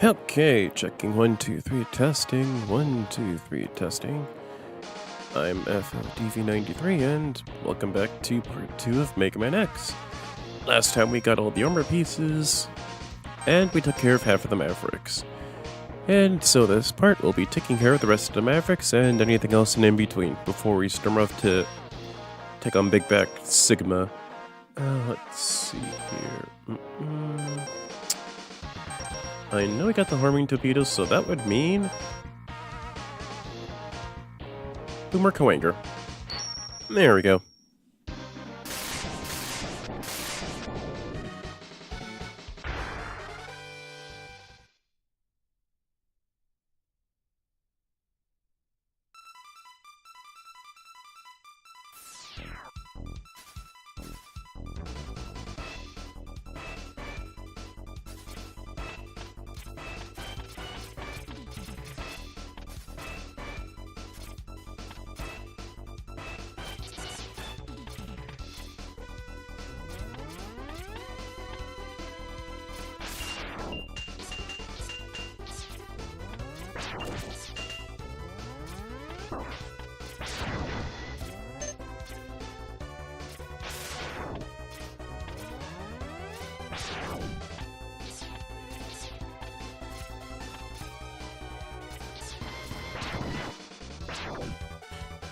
Okay, checking 1, 2, 3, testing. 1, 2, 3, testing. I'm FLDV93 and welcome back to part 2 of Mega Man X. Last time we got all the armor pieces, and we took care of half of the Mavericks. And so this part will be taking care of the rest of the Mavericks and anything else in between before we storm off to take on Big Back Sigma. Let's see here. I know we got the homing torpedoes, so that would mean Boomer Kawanger. There we go.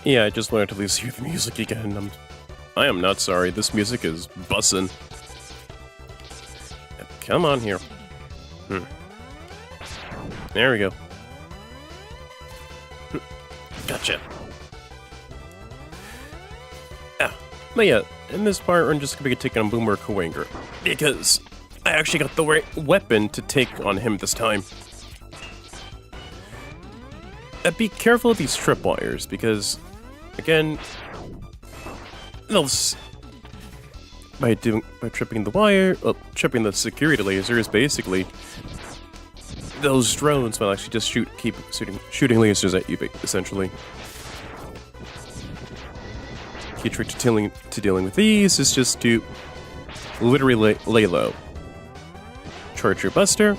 Yeah, I just wanted to at least hear the music again. I am not sorry, this music is bussin'. Come on here. There we go. Gotcha. But yeah, in this part I'm just gonna be taking on Boomer Kawanger, because I actually got the right weapon to take on him this time. Be careful of these tripwires, because again, by tripping the wire, tripping the security lasers, basically, those drones will actually just keep shooting lasers at you, essentially. Key trick to dealing with these is just to literally lay low. Charge your buster,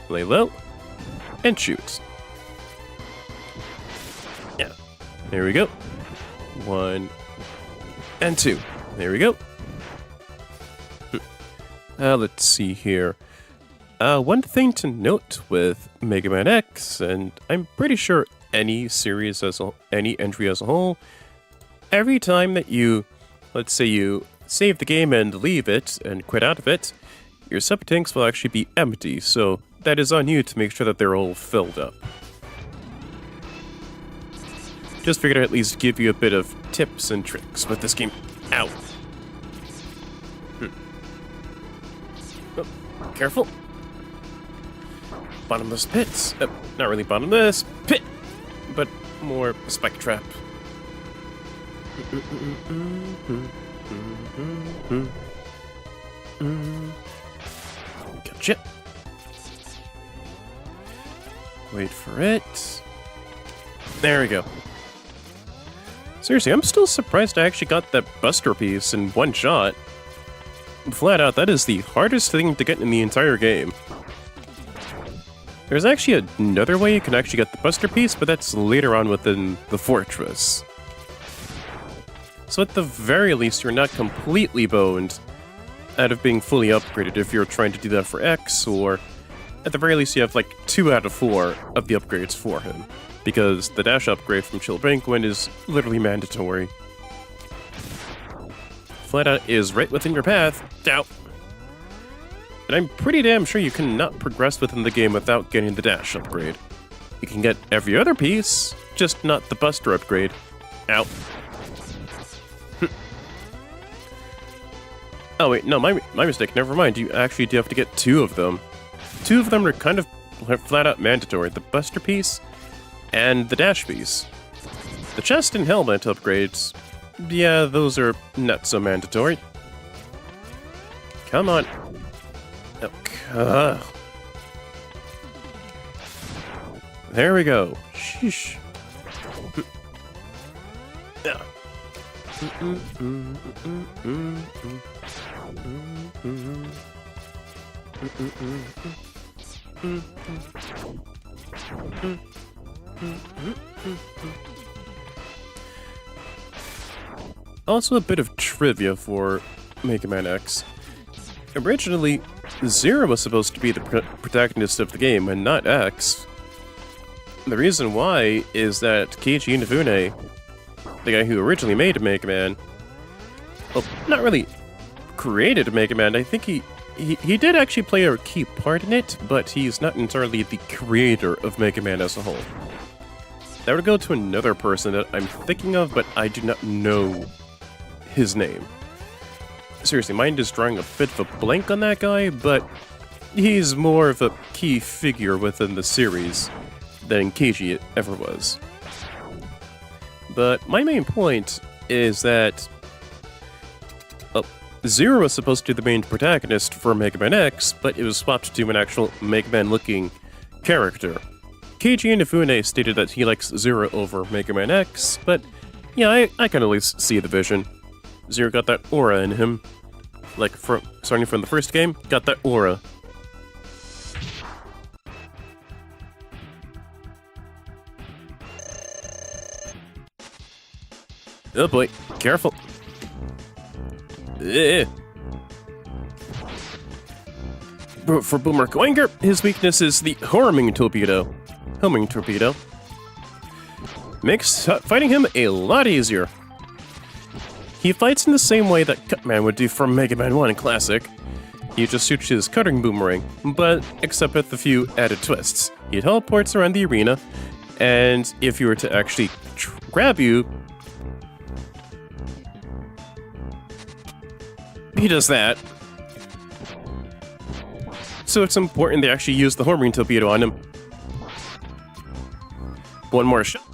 lay low, and shoot. There we go. 1 and 2. There we go. Let's see here. One thing to note with Mega Man X, and I'm pretty sure any series any entry as a whole, every time that you, let's say you save the game and leave it and quit out of it, your sub tanks will actually be empty, so that is on you to make sure that they're all filled up. Just figured I'd at least give you a bit of tips and tricks with this game. Ow. Oh, careful. Bottomless pits. Not really bottomless pit, but more spike trap. Gotcha. Wait for it. There we go. Seriously, I'm still surprised I actually got that buster piece in one shot. Flat out, that is the hardest thing to get in the entire game. There's actually another way you can actually get the buster piece, but that's later on within the fortress. So at the very least, you're not completely boned out of being fully upgraded if you're trying to do that for X, or at the very least you have like 2 out of 4 of the upgrades for him, because the dash upgrade from Chill Banquet is literally mandatory. Flat out is right within your path. Ow. And I'm pretty damn sure you cannot progress within the game without getting the dash upgrade. You can get every other piece, just not the buster upgrade. Ow. Oh wait, no, my mistake, never mind. You actually do have to get 2 of them. 2 of them are kind of flat out mandatory. The buster piece and the dash piece. The chest and helmet upgrades, yeah, those are not so mandatory. Come on. Oh, there we go. Sheesh. Yeah. Also, a bit of trivia for Mega Man X. Originally, Zero was supposed to be the protagonist of the game and not X. The reason why is that Keiji Inafune, the guy who originally made Mega Man, well, not really created Mega Man, I think he did actually play a key part in it, but he's not entirely the creator of Mega Man as a whole. That would go to another person that I'm thinking of, but I do not know his name. Seriously, mind is drawing a bit of a blank on that guy, but he's more of a key figure within the series than Keiji ever was. But my main point is that Zero was supposed to be the main protagonist for Mega Man X, but it was swapped to an actual Mega Man-looking character. Keiji Inafune stated that he likes Zero over Mega Man X, but yeah, I can at least see the vision. Zero got that aura in him. Like, starting from the first game, got that aura. Oh boy, careful. For Boomer Goinger, his weakness is the homing torpedo. Makes fighting him a lot easier. He fights in the same way that Cutman would do from Mega Man 1 Classic. He just shoots his cutting boomerang, but except with a few added twists. He teleports around the arena, and if you were to actually grab you, he does that. So it's important they actually use the homing torpedo on him. One more shot.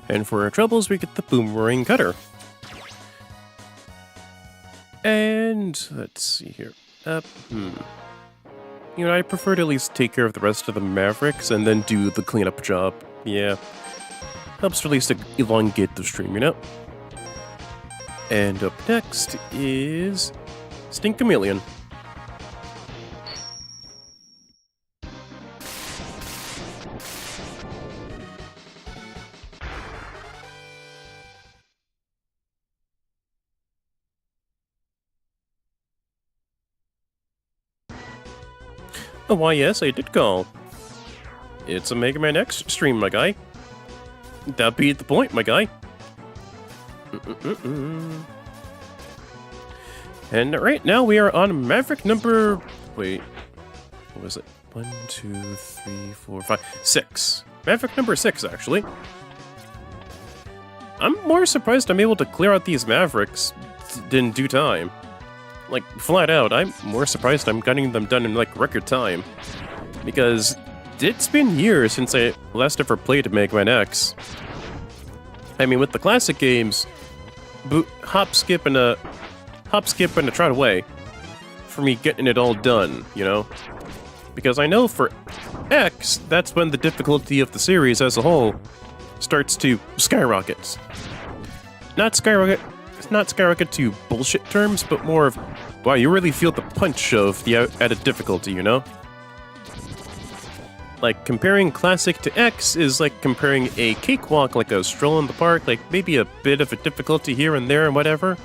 And for our troubles, we get the boomerang cutter. And let's see here. You know, I prefer to at least take care of the rest of the Mavericks and then do the cleanup job. Yeah. Helps to at least elongate the stream, you know? And up next is Stink Chameleon. Oh, why yes, I did call. It's a Mega Man Xtreme, my guy. That beat the point, my guy. And right now we are on Maverick number... Wait. What was it? 1, 2, 3, 4, 5, 6. Maverick number 6, actually. I'm more surprised I'm able to clear out these Mavericks in due time. Like, flat out, I'm more surprised I'm getting them done in, like, record time. Because it's been years since I last ever played Mega Man X. I mean, with the classic games, hop, skip, and a trot away for me getting it all done, you know? Because I know for X, that's when the difficulty of the series as a whole starts to skyrocket. Not skyrocket to bullshit terms, but more of, wow, you really feel the punch of the added difficulty, you know? Like, comparing Classic to X is like comparing a cakewalk, like a stroll in the park, like maybe a bit of a difficulty here and there and whatever,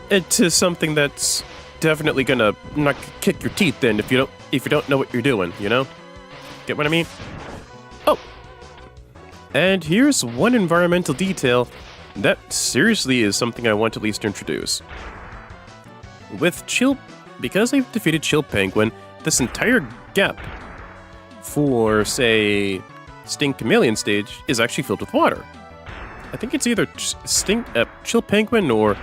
to something that's definitely gonna not kick your teeth in if you don't know what you're doing, you know? Get what I mean? Oh! And here's one environmental detail that seriously is something I want to at least introduce. Because I've defeated Chill Penguin, this entire gap for, say, Stink Chameleon stage is actually filled with water. I think it's either Chill Penguin or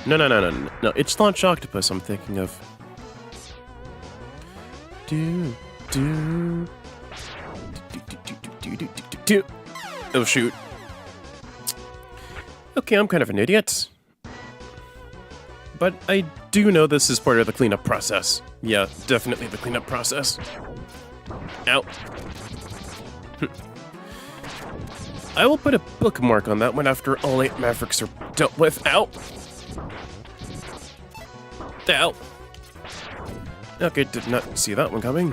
No, it's Launch Octopus I'm thinking of. Oh, shoot. Okay, I'm kind of an idiot. But I do know this is part of the cleanup process. Yeah, definitely the cleanup process. Ow. I will put a bookmark on that one after all 8 Mavericks are dealt with. Ow! Ow! Okay, did not see that one coming.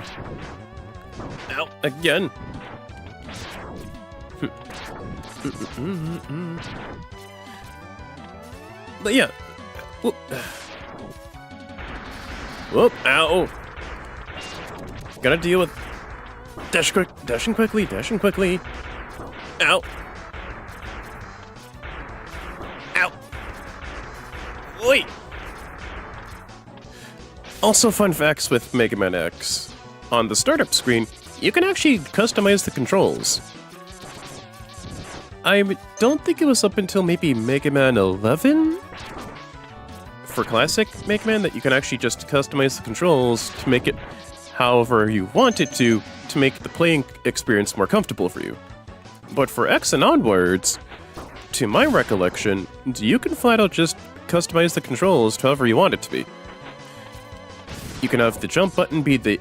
Ow! Again! But yeah. Whoop. Whoop! Ow! Gotta deal with... dashing quickly. Ow! Ow! Wait! Also, fun facts with Mega Man X. On the startup screen, you can actually customize the controls. I don't think it was up until maybe Mega Man 11? For classic Mega Man that you can actually just customize the controls to make it however you want it to make the playing experience more comfortable for you. But for X and onwards, to my recollection, you can flat out just customize the controls to however you want it to be. You can have the jump button be the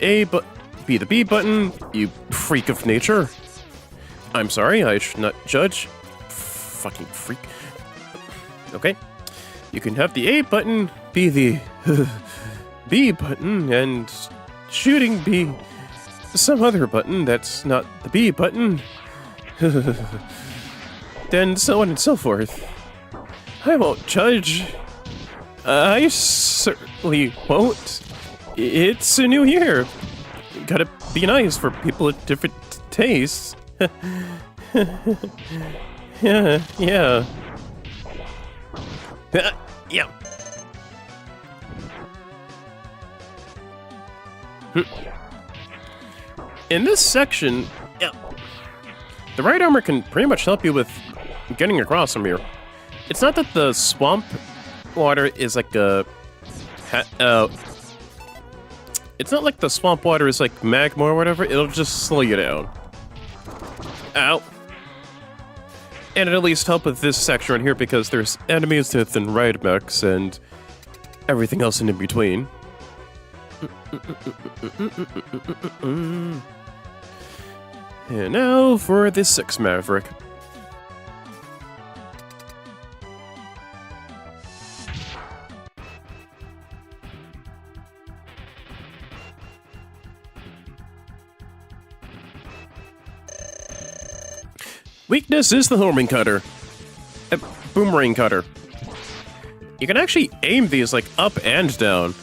be the B button, you freak of nature. I'm sorry, I should not judge. Fucking freak. Okay. You can have the A button be the B button, and shooting be some other button that's not the B button. Then so on and so forth. I won't judge. I certainly won't. It's a new year. Gotta be nice for people with different tastes. Yeah. Yeah. In this section, the right armor can pretty much help you with getting across from here. It's not that the swamp water is like a... it's not like the swamp water is like magma or whatever, it'll just slow you down. Ow. And it'll at least help with this section right here because there's enemies within ride mechs and everything else in between. And now for the 6th Maverick. Weakness is the homing cutter. Boomerang cutter. You can actually aim these like up and down.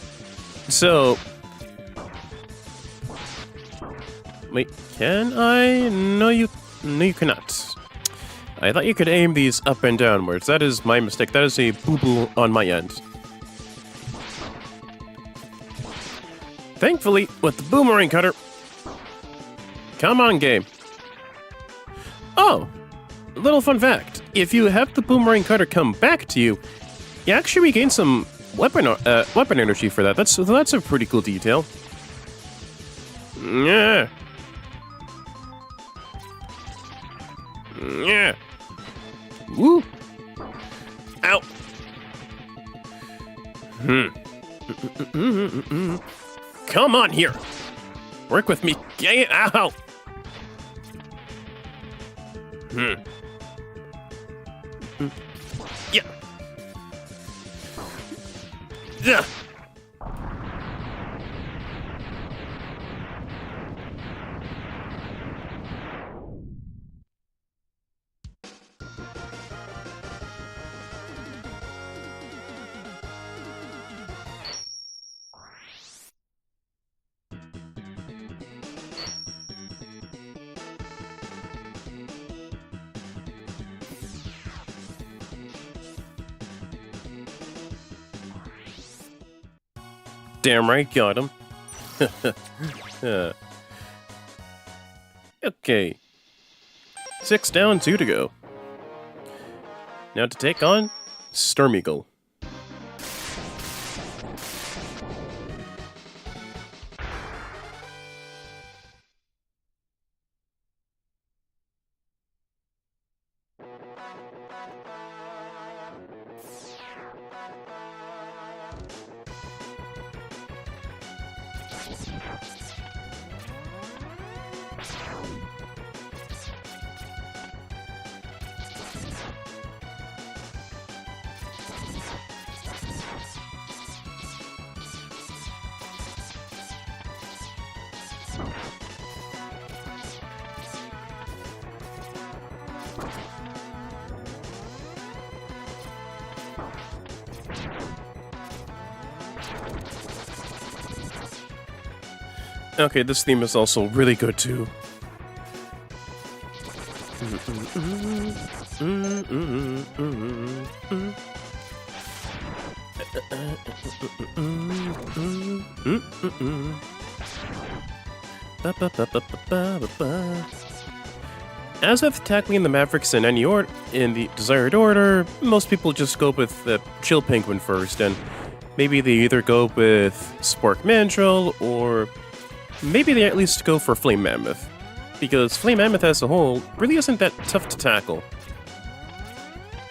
So... wait, can I? No, you cannot. I thought you could aim these up and downwards. That is my mistake. That is a boo-boo on my end. Thankfully, with the boomerang cutter... come on, game. Oh, little fun fact. If you have the boomerang cutter come back to you, you actually regain some weapon energy for that. That's a pretty cool detail. Yeah. Yeah. Woo. Ow. Come on here. Work with me. Ow. Yeah. Yeah. Damn right, got him. Okay. 6 down, 2 to go. Now to take on Storm Eagle. Okay, this theme is also really good too. As with tackling the Mavericks in the desired order, most people just go with the Chill Penguin first, and maybe they either go with Spork Mandrill, or maybe they at least go for Flame Mammoth, because Flame Mammoth as a whole really isn't that tough to tackle.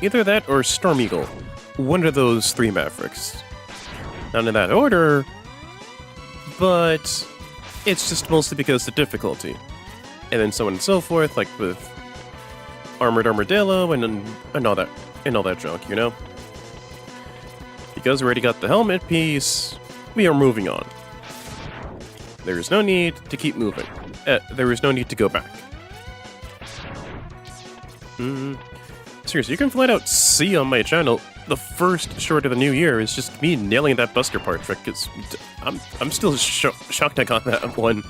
Either that or Storm Eagle, one of those three Mavericks. Not in that order, but it's just mostly because of the difficulty. And then so on and so forth, like with Armored Armadillo and all that junk, you know? Because we already got the helmet piece, we are moving on. There is no need to keep moving. There is no need to go back. Seriously, you can flat out see on my channel the first short of the new year is just me nailing that Buster Part trick, because I'm still shocked I got that one.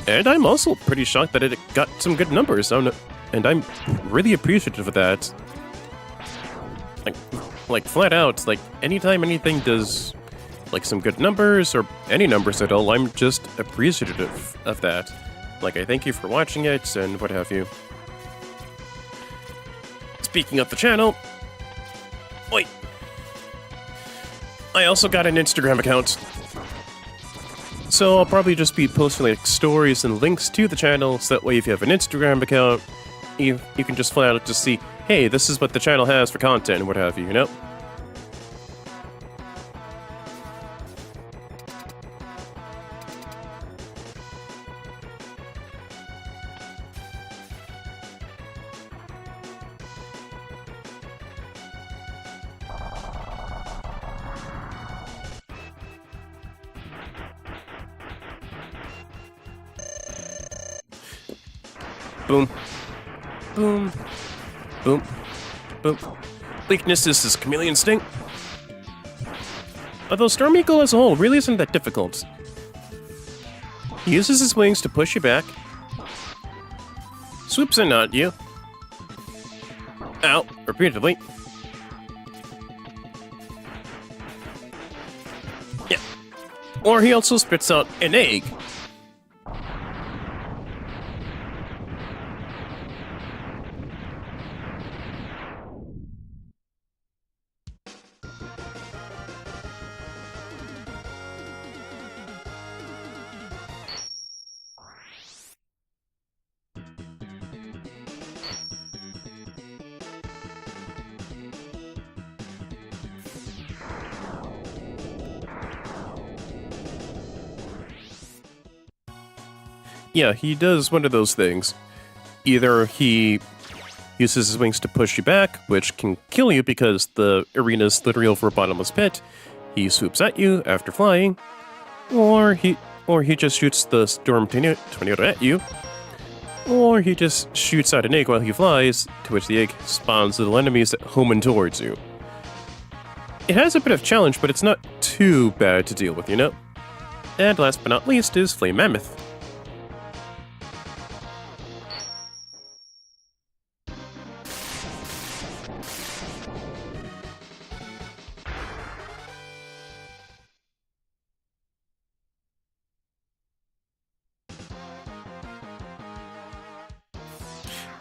And I'm also pretty shocked that it got some good numbers, and I'm really appreciative of that. Like flat out, like anytime anything does like some good numbers, or any numbers at all, I'm just appreciative of that. Like, I thank you for watching it, and what have you. Speaking of the channel, wait, I also got an Instagram account. So I'll probably just be posting like stories and links to the channel, so that way if you have an Instagram account, you can just flat out just see, hey, this is what the channel has for content and what have you, you know? Boom. Boom. Boom. Boom. Weakness is his chameleon instinct. Although Storm Eagle as a whole really isn't that difficult. He uses his wings to push you back. Swoops in at you. Ow. Repeatedly. Yeah. Or he also spits out an egg. Yeah, he does one of those things. Either he uses his wings to push you back, which can kill you because the arena's literally over a bottomless pit. He swoops at you after flying, or he just shoots the storm tornado at you, or he just shoots out an egg while he flies, to which the egg spawns little enemies homing towards you. It has a bit of challenge, but it's not too bad to deal with, you know? And last but not least is Flame Mammoth.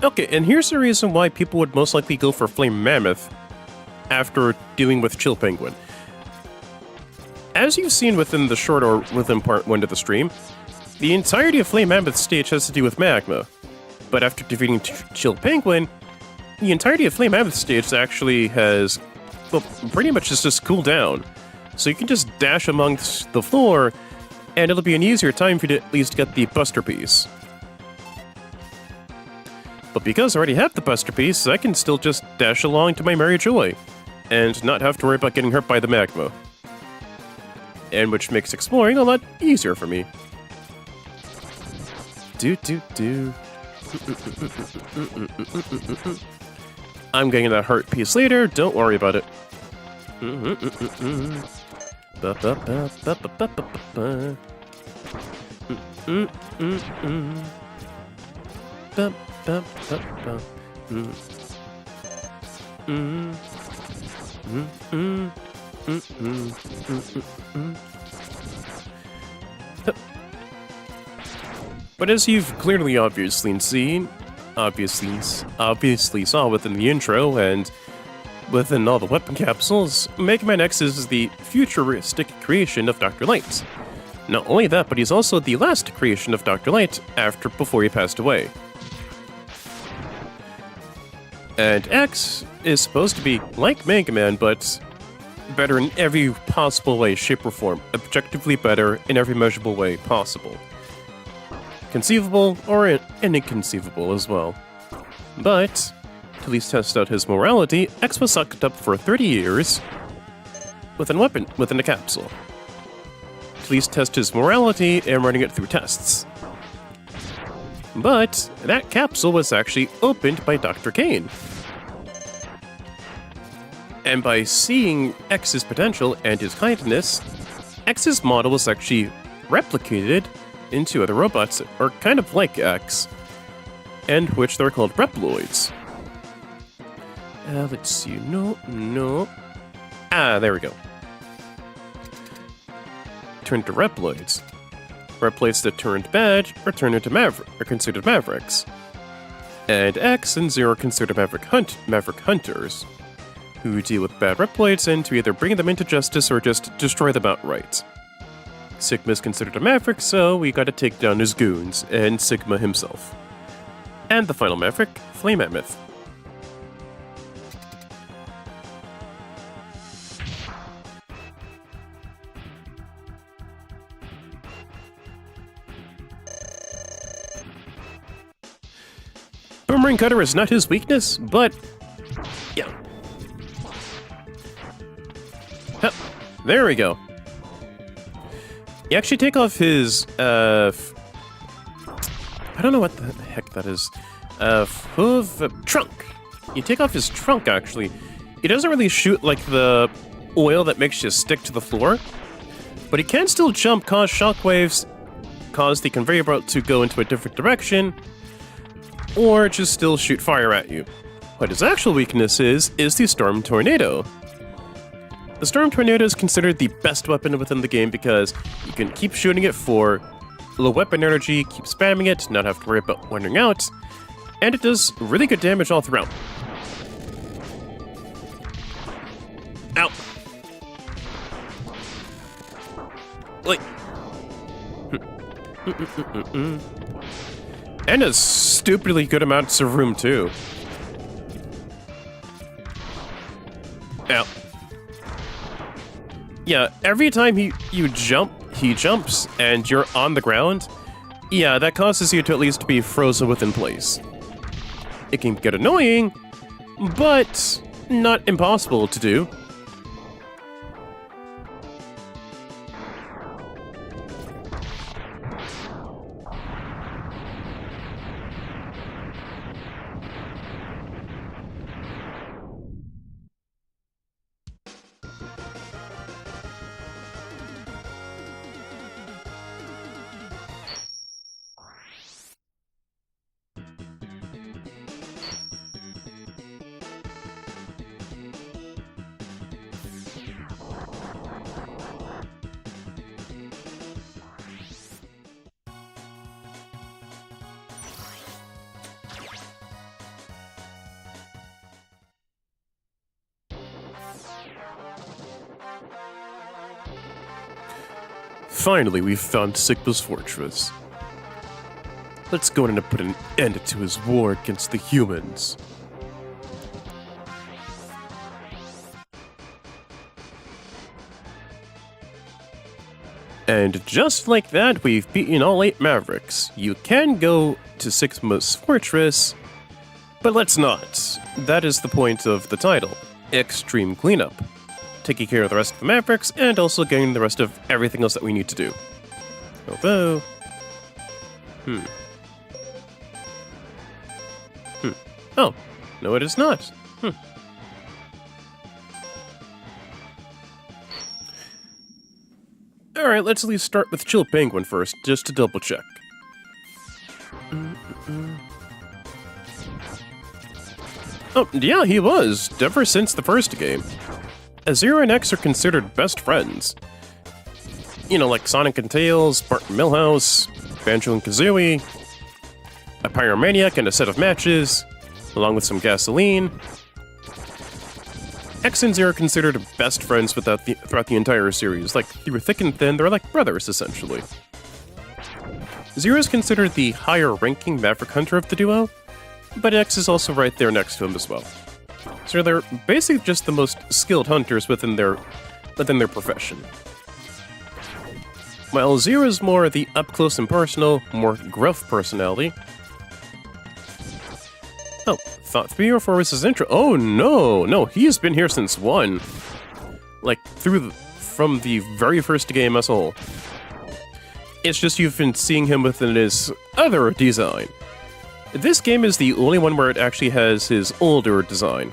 Okay, and here's the reason why people would most likely go for Flame Mammoth after dealing with Chill Penguin. As you've seen within the short or within part 1 of the stream, the entirety of Flame Mammoth's stage has to do with magma. But after defeating Chill Penguin, the entirety of Flame Mammoth stage actually has, well, pretty much just cooled down. So you can just dash amongst the floor, and it'll be an easier time for you to at least get the Buster Piece. But because I already have the Buster Piece, I can still just dash along to my merry joy, and not have to worry about getting hurt by the magma. And which makes exploring a lot easier for me. I'm getting that heart piece later, don't worry about it. But as you've clearly obviously saw within the intro and within all the weapon capsules, Mega Man X is the futuristic creation of Dr. Light. Not only that, but he's also the last creation of Dr. Light before he passed away. And X is supposed to be like Mega Man, but better in every possible way, shape, or form. Objectively better in every measurable way possible. Conceivable or inconceivable as well. But, to at least test out his morality, X was sucked up for 30 years within a capsule. To at least test his morality and running it through tests. But that capsule was actually opened by Dr. Kane. And by seeing X's potential and his kindness, X's model was actually replicated into other robots that are kind of like X, and which they're called Reploids. Let's see, no. There we go. Turned to Reploids. Reploids that turned bad are considered Mavericks. And X and Zero are considered Maverick Hunters, who deal with bad Reploids and to either bring them into justice or just destroy them outright. Sigma is considered a Maverick, so we gotta take down his goons, and Sigma himself. And the final Maverick, Flame Mammoth. Boomerang Cutter is not his weakness, but yeah. Huh, there we go. You actually take off his, I don't know what the heck that is. Trunk. You take off his trunk, actually. He doesn't really shoot like the oil that makes you stick to the floor, but he can still jump, cause shockwaves, cause the conveyor belt to go into a different direction, or just still shoot fire at you. What his actual weakness is the Storm Tornado. The Storm Tornado is considered the best weapon within the game because you can keep shooting it for low weapon energy, keep spamming it, not have to worry about wearing out, and it does really good damage all throughout. Ow! Wait. And has stupidly good amounts of room too. Ow. Yeah, every time you jump, he jumps, and you're on the ground, yeah, that causes you to at least be frozen within place. It can get annoying, but not impossible to do. Finally, we've found Sigma's fortress. Let's go in and put an end to his war against the humans. And just like that, we've beaten all 8 Mavericks. You can go to Sigma's Fortress, but let's not. That is the point of the title, Xtreme Cleanup. Taking care of the rest of the Mavericks, and also getting the rest of everything else that we need to do. Although... Oh, no it is not. Alright, let's at least start with Chill Penguin first, just to double check. Oh, yeah, he was, ever since the first game. Zero and X are considered best friends. You know, like Sonic and Tails, Bart and Milhouse, Banjo and Kazooie, a Pyromaniac and a set of matches, along with some gasoline. X and Zero are considered best friends throughout the entire series. Like, through thick and thin, they're like brothers, essentially. Zero is considered the higher-ranking Maverick Hunter of the duo, but X is also right there next to him as well. So they're basically just the most skilled hunters within their profession. While Zero is more the up-close and personal, more gruff personality. Oh, thought 3 or 4 was his intro. Oh no, he's been here since 1. Like, from the very first game as a whole. It's just you've been seeing him within his other design. This game is the only one where it actually has his older design.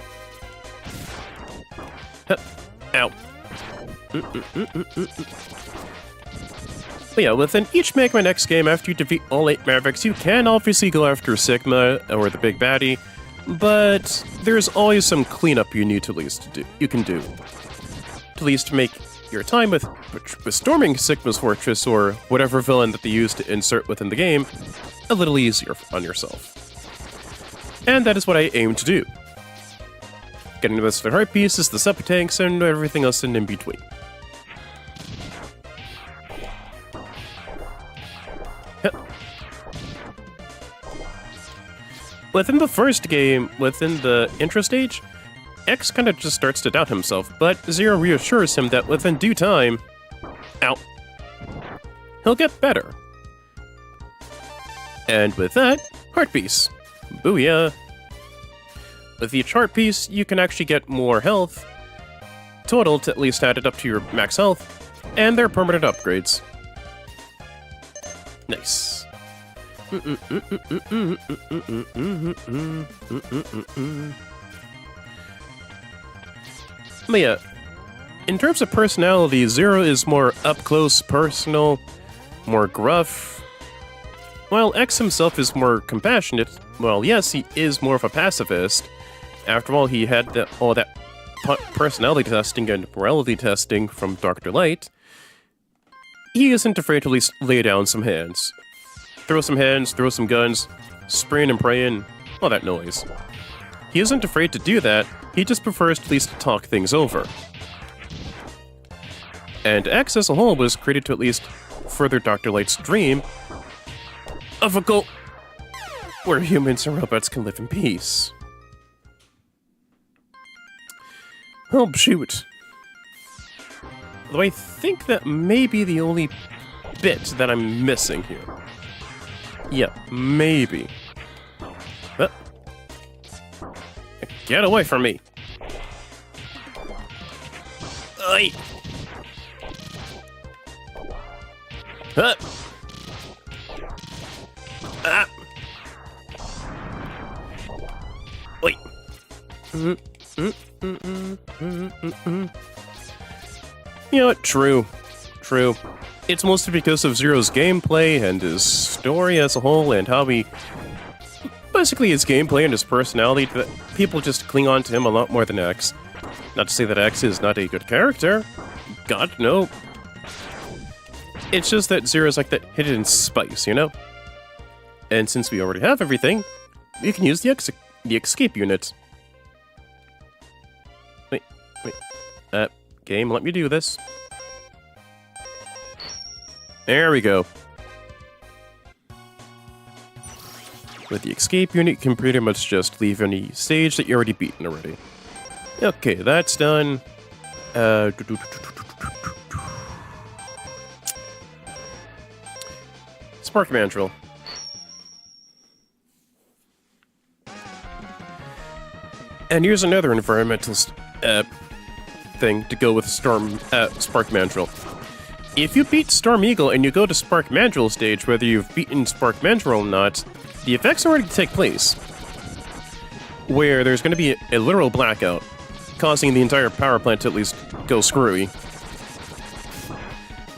Ow. But yeah, within each Mega Man X game, after you defeat all 8 Mavericks, you can obviously go after Sigma, or the big baddie, but there's always some cleanup you need to at least do. You can do. To at least make your time with storming Sigma's Fortress, or whatever villain that they use to insert within the game, a little easier on yourself. And that is what I aim to do. Getting the rest of the heart pieces, the super tanks, and everything else in between. Within the first game, within the intro stage, X kind of just starts to doubt himself, but Zero reassures him that within due time, he'll get better. And with that, heart piece. Booyah! With each heart piece, you can actually get more health, total to at least add it up to your max health, and they're permanent upgrades. Nice. But yeah, in terms of personality, Zero is more up-close, personal, more gruff, while X himself is more compassionate. Well, yes, he is more of a pacifist. After all, he had all that personality testing and morality testing from Dr. Light. He isn't afraid to at least lay down some hands. Throw some hands, throw some guns, spraying and praying, all that noise. He isn't afraid to do that, he just prefers to at least talk things over. And X as a whole was created to at least further Dr. Light's dream of a goal where humans and robots can live in peace. Oh, shoot. Though I think that may be the only bit that I'm missing here. Yeah, maybe. Get away from me! Oi! Ah! Oi! You know what? True. It's mostly because of Zero's gameplay and his story as a whole, and how he... basically his gameplay and his personality, that people just cling on to him a lot more than X. Not to say that X is not a good character. God, no. It's just that Zero's like that hidden spice, you know? And since we already have everything, we can use the escape unit. Wait. Game, let me do this. There we go. With the escape unit, you can pretty much just leave any stage that you already beaten already. Okay, that's done. Spark Mandrill. And here's another environmental thing to go with Spark Mandrill. If you beat Storm Eagle and you go to Spark Mandrill stage, whether you've beaten Spark Mandrill or not, the effects already take place. Where there's going to be a literal blackout, causing the entire power plant to at least go screwy.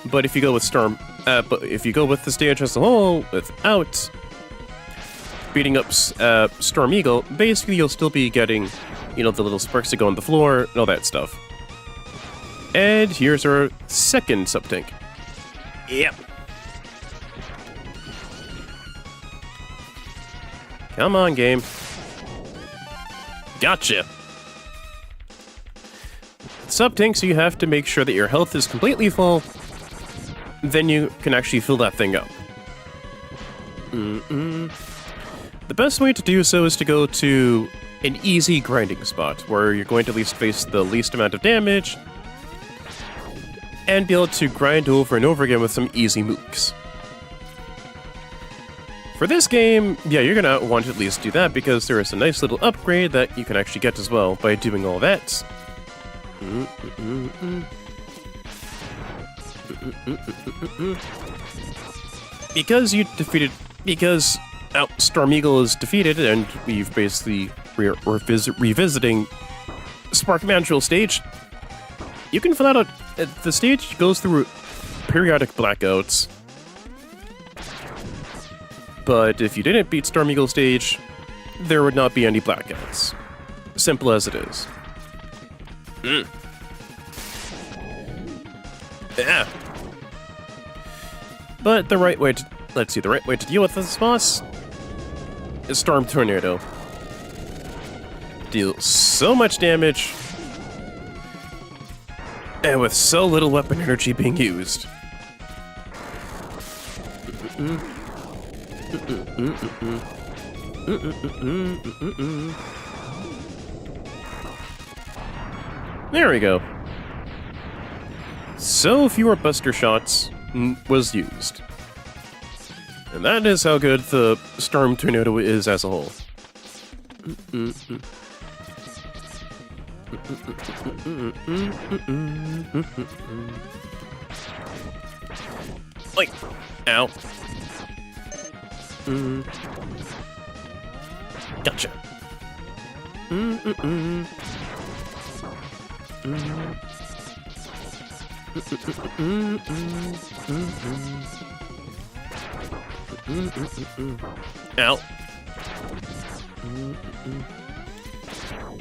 But if you go with the stage as a whole, without beating up Storm Eagle, basically you'll still be getting, you know, the little sparks that go on the floor and all that stuff. And here's our second sub-tank. Yep. Come on, game. Gotcha. Sub-tanks, you have to make sure that your health is completely full. Then you can actually fill that thing up. The best way to do so is to go to an easy grinding spot, where you're going to at least face the least amount of damage, and be able to grind over and over again with some easy mooks. For this game, yeah, you're gonna want to at least do that, because there is a nice little upgrade that you can actually get as well by doing all that. Because Storm Eagle is defeated, and we've basically we're revisiting Spark Mandrill stage, you can find out the stage goes through periodic blackouts. But if you didn't beat Storm Eagle stage, there would not be any blackouts. Simple as it is. Yeah. But the right way to deal with this boss is Storm Tornado. Deal so much damage, and with so little weapon energy being used. There we go. So fewer buster shots was used. And that is how good the Storm Tornado is as a whole. Like, ow. Gotcha. Ow.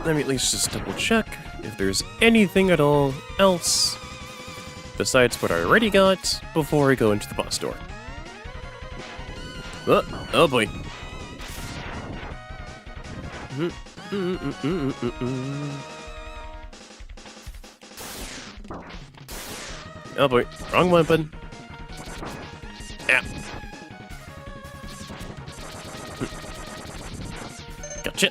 Let me at least just double check if there's anything at all else besides what I already got before I go into the boss door. Oh boy. Oh boy, wrong weapon. Ah. Gotcha.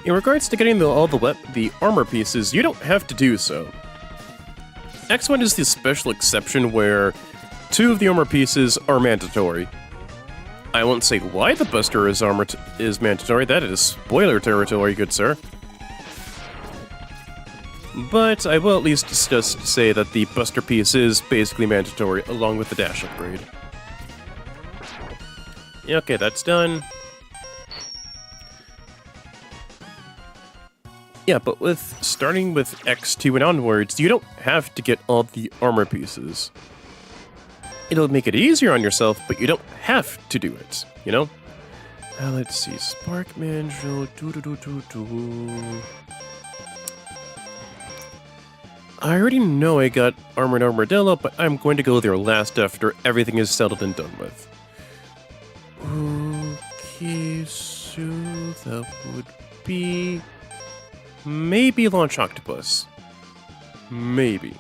In regards to getting all the armor pieces, you don't have to do so. X1 is the special exception where 2 of the armor pieces are mandatory. I won't say why the Buster is mandatory, that is spoiler territory, good sir. But I will at least just say that the Buster piece is basically mandatory, along with the dash upgrade. Okay, that's done. Yeah, but starting with X2 and onwards, you don't have to get all the armor pieces. It'll make it easier on yourself, but you don't have to do it, you know? Let's see, Spark Mandrill, I already know I got Armored Armadillo, but I'm going to go there last after everything is settled and done with. Okay, so that would be... maybe Launch Octopus. Maybe.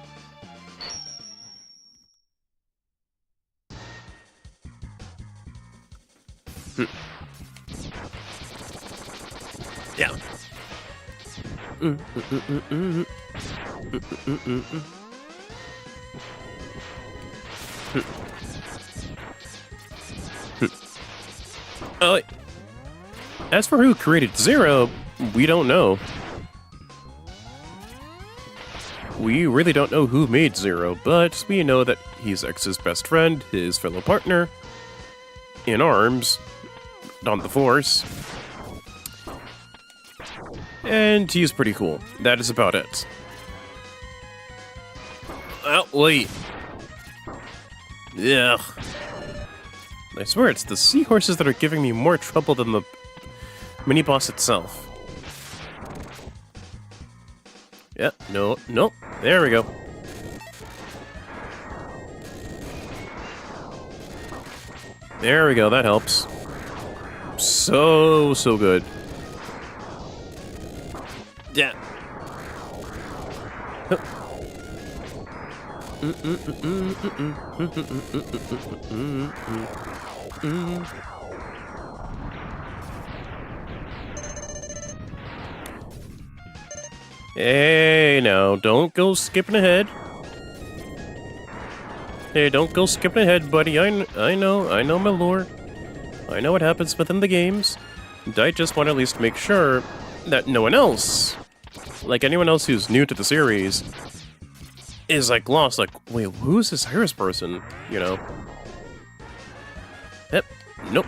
Yeah. As for who created Zero, we don't know. We really don't know who made Zero, but we know that he's X's best friend, his fellow partner, in arms, on the Force, and he's pretty cool. That is about it. Oh, wait. Ugh. I swear, it's the seahorses that are giving me more trouble than the mini-boss itself. Yeah, no, there we go. There we go, that helps. So good. Yeah. Hey, now, don't go skipping ahead. Hey, don't go skipping ahead, buddy. I know my lore. I know what happens within the games. And I just want to at least make sure that no one else, like anyone else who's new to the series, is like lost, like, wait, who's this Iris person? You know? Yep. Nope.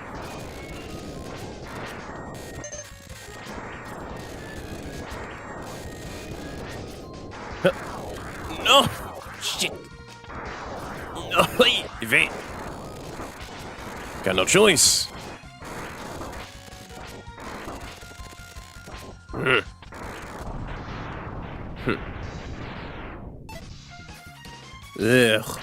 No! Shit! No, evade! Got no choice! Ugh.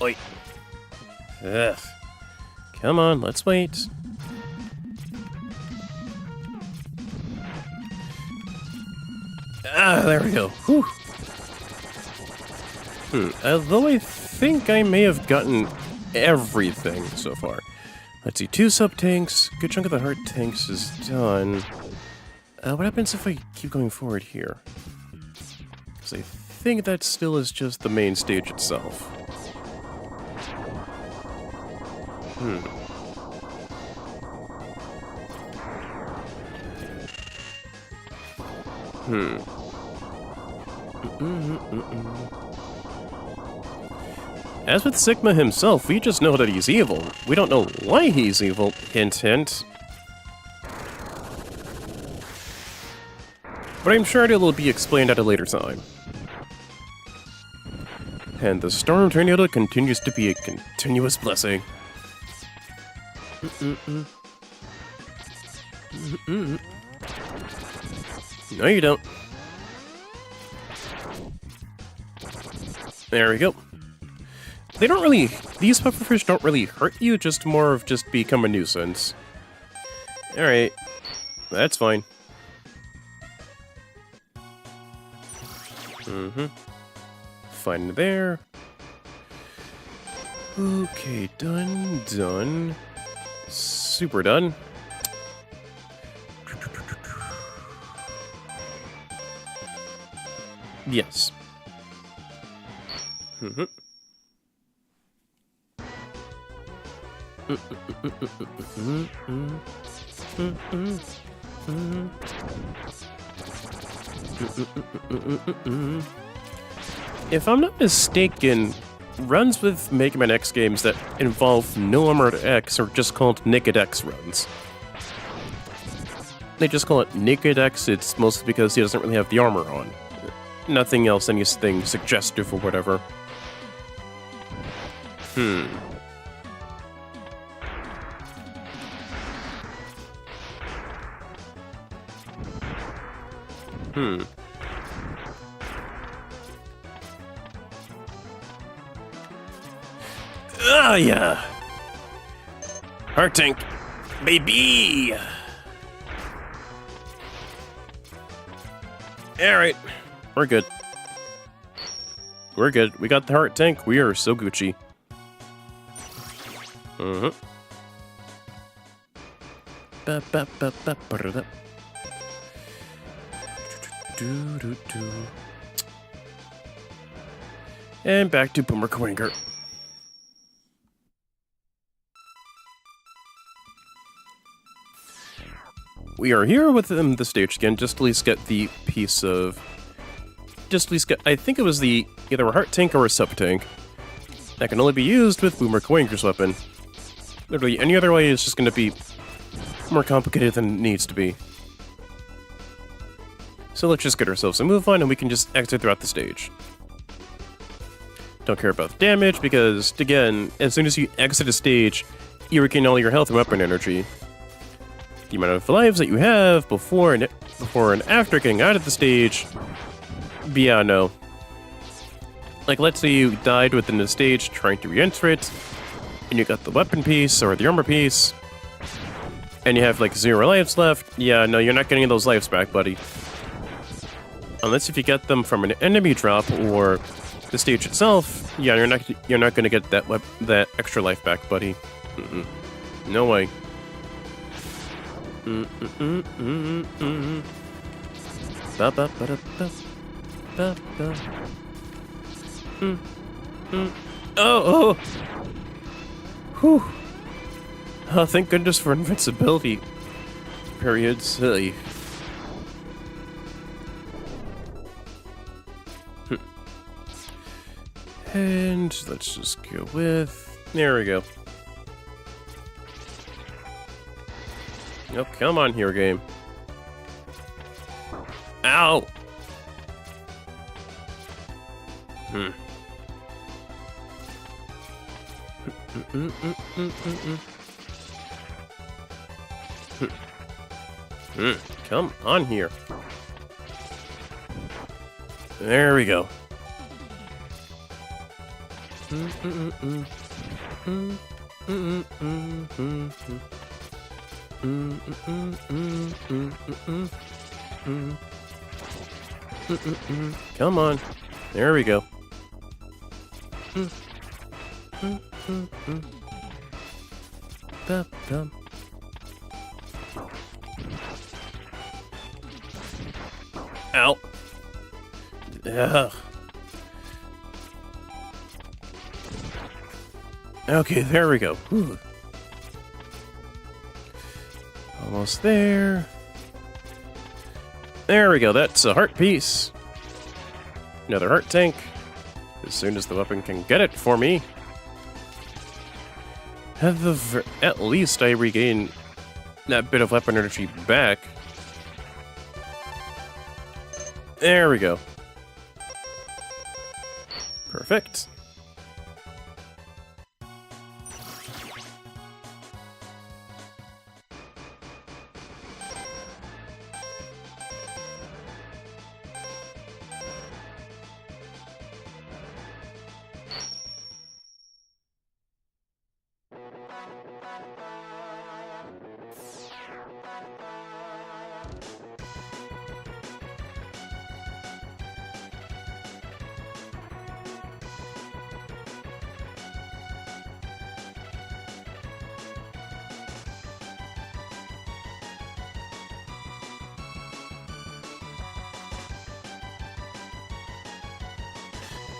Oi. Ugh. Come on, let's wait. Ah, there we go. Whew. Although I think I may have gotten everything so far. Let's see, 2 sub-tanks, good chunk of the heart tanks is done. What happens if I keep going forward here? Because I think that still is just the main stage itself. As with Sigma himself, we just know that he's evil. We don't know why he's evil. Hint, hint. But I'm sure it will be explained at a later time. And the Storm Tornado continues to be a continuous blessing. No, you don't. There we go. They don't really... These pufferfish don't really hurt you, just more of just become a nuisance. Alright. That's fine. Fine there. Okay, done. Super done. Yes. If I'm not mistaken, runs with Mega Man X games that involve no Armored X are just called Naked X runs. They just call it Naked X, it's mostly because he doesn't really have the armor on. Nothing else, anything suggestive or whatever. Ah, yeah. Heart tank, baby. All right, we're good. We're good. We got the heart tank. We are so Gucci. And back to Boomer Quanger. We are here within the stage again, just to at least get the piece of... Just at least get... I think it was the... either a heart tank or a sub tank. That can only be used with Boomer Quanger's weapon. Literally, any other way is just going to be more complicated than it needs to be. So let's just get ourselves a move on and we can just exit throughout the stage. Don't care about the damage because, again, as soon as you exit a stage, you regain all your health and weapon energy. The amount of lives that you have before and after getting out of the stage, yeah, no. Like, let's say you died within the stage trying to re-enter it, and you got the weapon piece or the armor piece, and you have like 0 lives left. Yeah, no, you're not getting those lives back, buddy. Unless if you get them from an enemy drop or the stage itself, yeah, you're not gonna get that extra life back, buddy. No way. Oh! Whew. Oh, thank goodness for invincibility periods. And let's just go with... There we go. Oh, come on here, game. Ow! Come on here. There we go. Come on. There we go. Ow. Ugh. Okay, there we go. Whew. Almost there. There we go, that's a heart piece. Another heart tank. As soon as the weapon can get it for me. At least I regain that bit of weapon energy back. There we go. Perfect.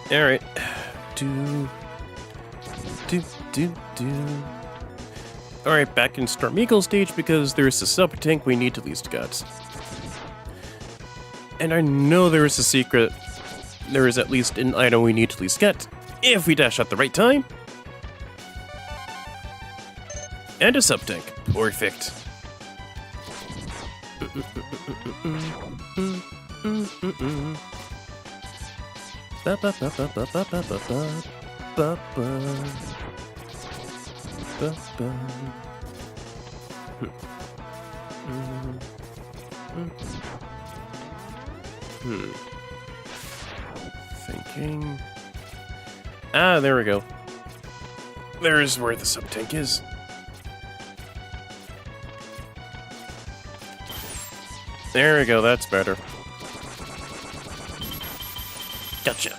Alright. Alright, back in Storm Eagle stage because there's a sub tank we need to at least get. And I know there is a secret. There is at least an item we need to at least get if we dash at the right time. And a sub tank. Perfect. Thinking. Ah, there we go. There's where the sub-tank is. There we go, that's better. Gotcha.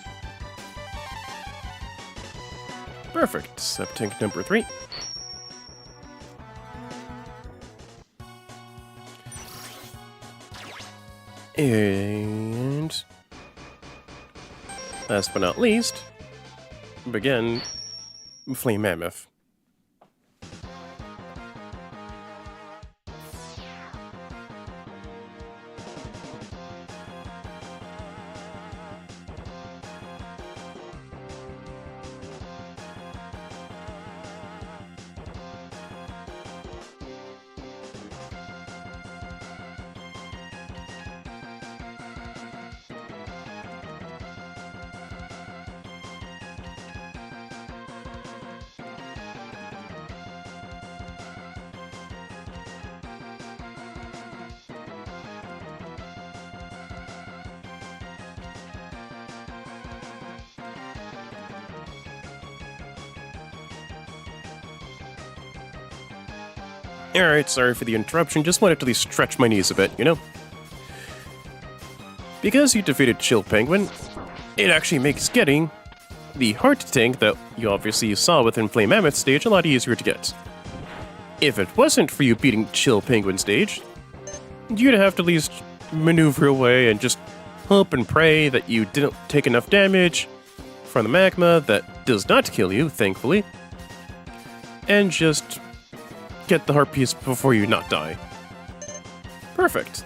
Perfect. Sub-tank number 3. And last but not least, begin Flame Mammoth. Alright, sorry for the interruption, just wanted to at least stretch my knees a bit, you know? Because you defeated Chill Penguin, it actually makes getting the heart tank that you obviously saw within Flame Mammoth stage a lot easier to get. If it wasn't for you beating Chill Penguin stage, you'd have to at least maneuver away and just hope and pray that you didn't take enough damage from the magma that does not kill you, thankfully, and just get the heart piece before you not die. Perfect.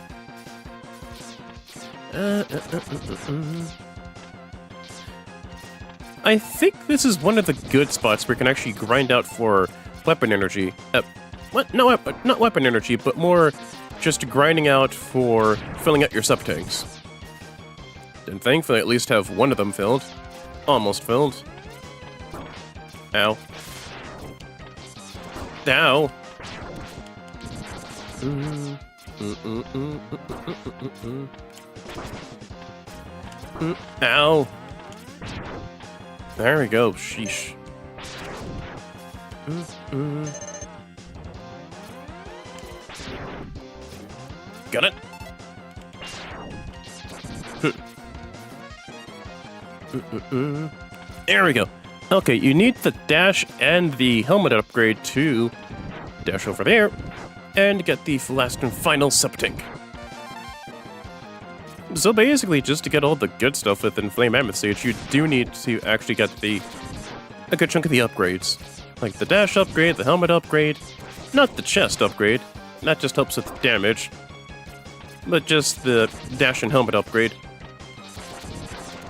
I think this is one of the good spots where you can actually grind out for weapon energy. Not weapon energy, but more just grinding out for filling out your sub-tanks. And thankfully at least have one of them filled. Almost filled. Ow. Ow. Ow. There we go. Sheesh. Got it. There we go. Okay, you need the dash and the helmet upgrade to dash over there and get the last and final sub-tank. So basically, just to get all the good stuff within Flame Mammoth stage, you do need to actually get a good chunk of the upgrades. Like the dash upgrade, the helmet upgrade, not the chest upgrade, that just helps with damage, but just the dash and helmet upgrade.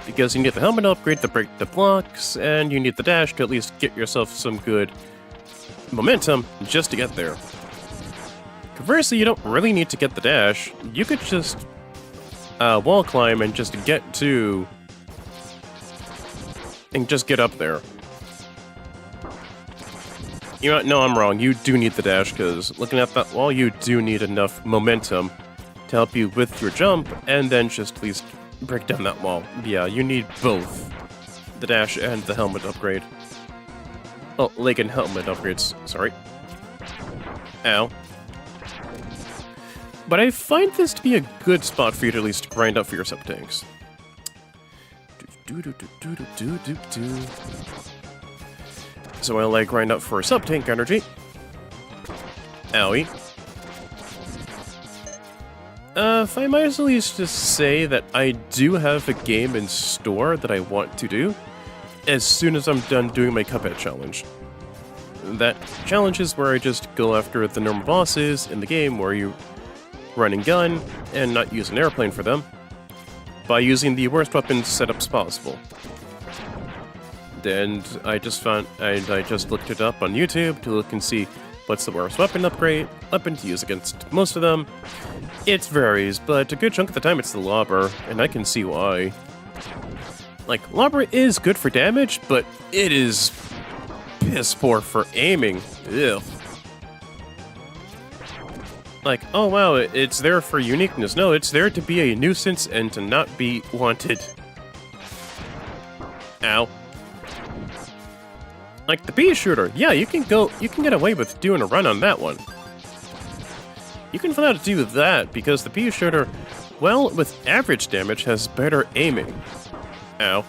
Because you need the helmet upgrade to break the blocks, and you need the dash to at least get yourself some good momentum just to get there. Conversely, you don't really need to get the dash. You could just wall climb and just get to... and just get up there. You know what? No, I'm wrong. You do need the dash, because looking at that wall, you do need enough momentum to help you with your jump, and then just at least break down that wall. Yeah, you need both. The dash and the helmet upgrade. Oh, leg and helmet upgrades. Sorry. Ow. But I find this to be a good spot for you to at least grind up for your sub-tanks. So I'll like grind up for sub-tank energy. Owie. If I might as well just say that I do have a game in store that I want to do as soon as I'm done doing my Cuphead challenge. That challenge is where I just go after the normal bosses in the game where you run and gun and not use an airplane for them by using the worst weapon setups possible. And I just looked it up on YouTube to look and see what's the worst weapon to use against most of them. It varies, but a good chunk of the time it's the Lobber, and I can see why. Like, Lobber is good for damage, but it is piss poor for aiming. Ew. Like, oh wow, it's there for uniqueness. No, it's there to be a nuisance and to not be wanted. Ow. Like the pea shooter, yeah, you can get away with doing a run on that one. You can find out to do that because the pea shooter, well, with average damage, has better aiming. Ow.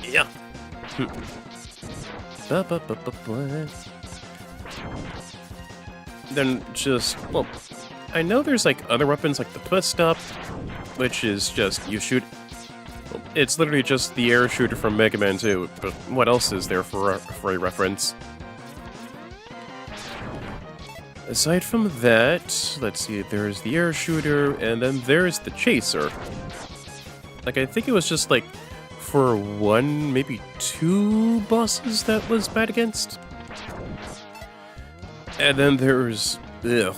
Yeah. Then just, well, I know there's like other weapons like the twist up, which is just you shoot. Well, it's literally just the air shooter from Mega Man 2, but what else is there for a reference? Aside from that, let's see, there's the air shooter, and then there's the chaser. Like, I think it was just like for one, maybe two bosses that was bad against. And then there's, ugh.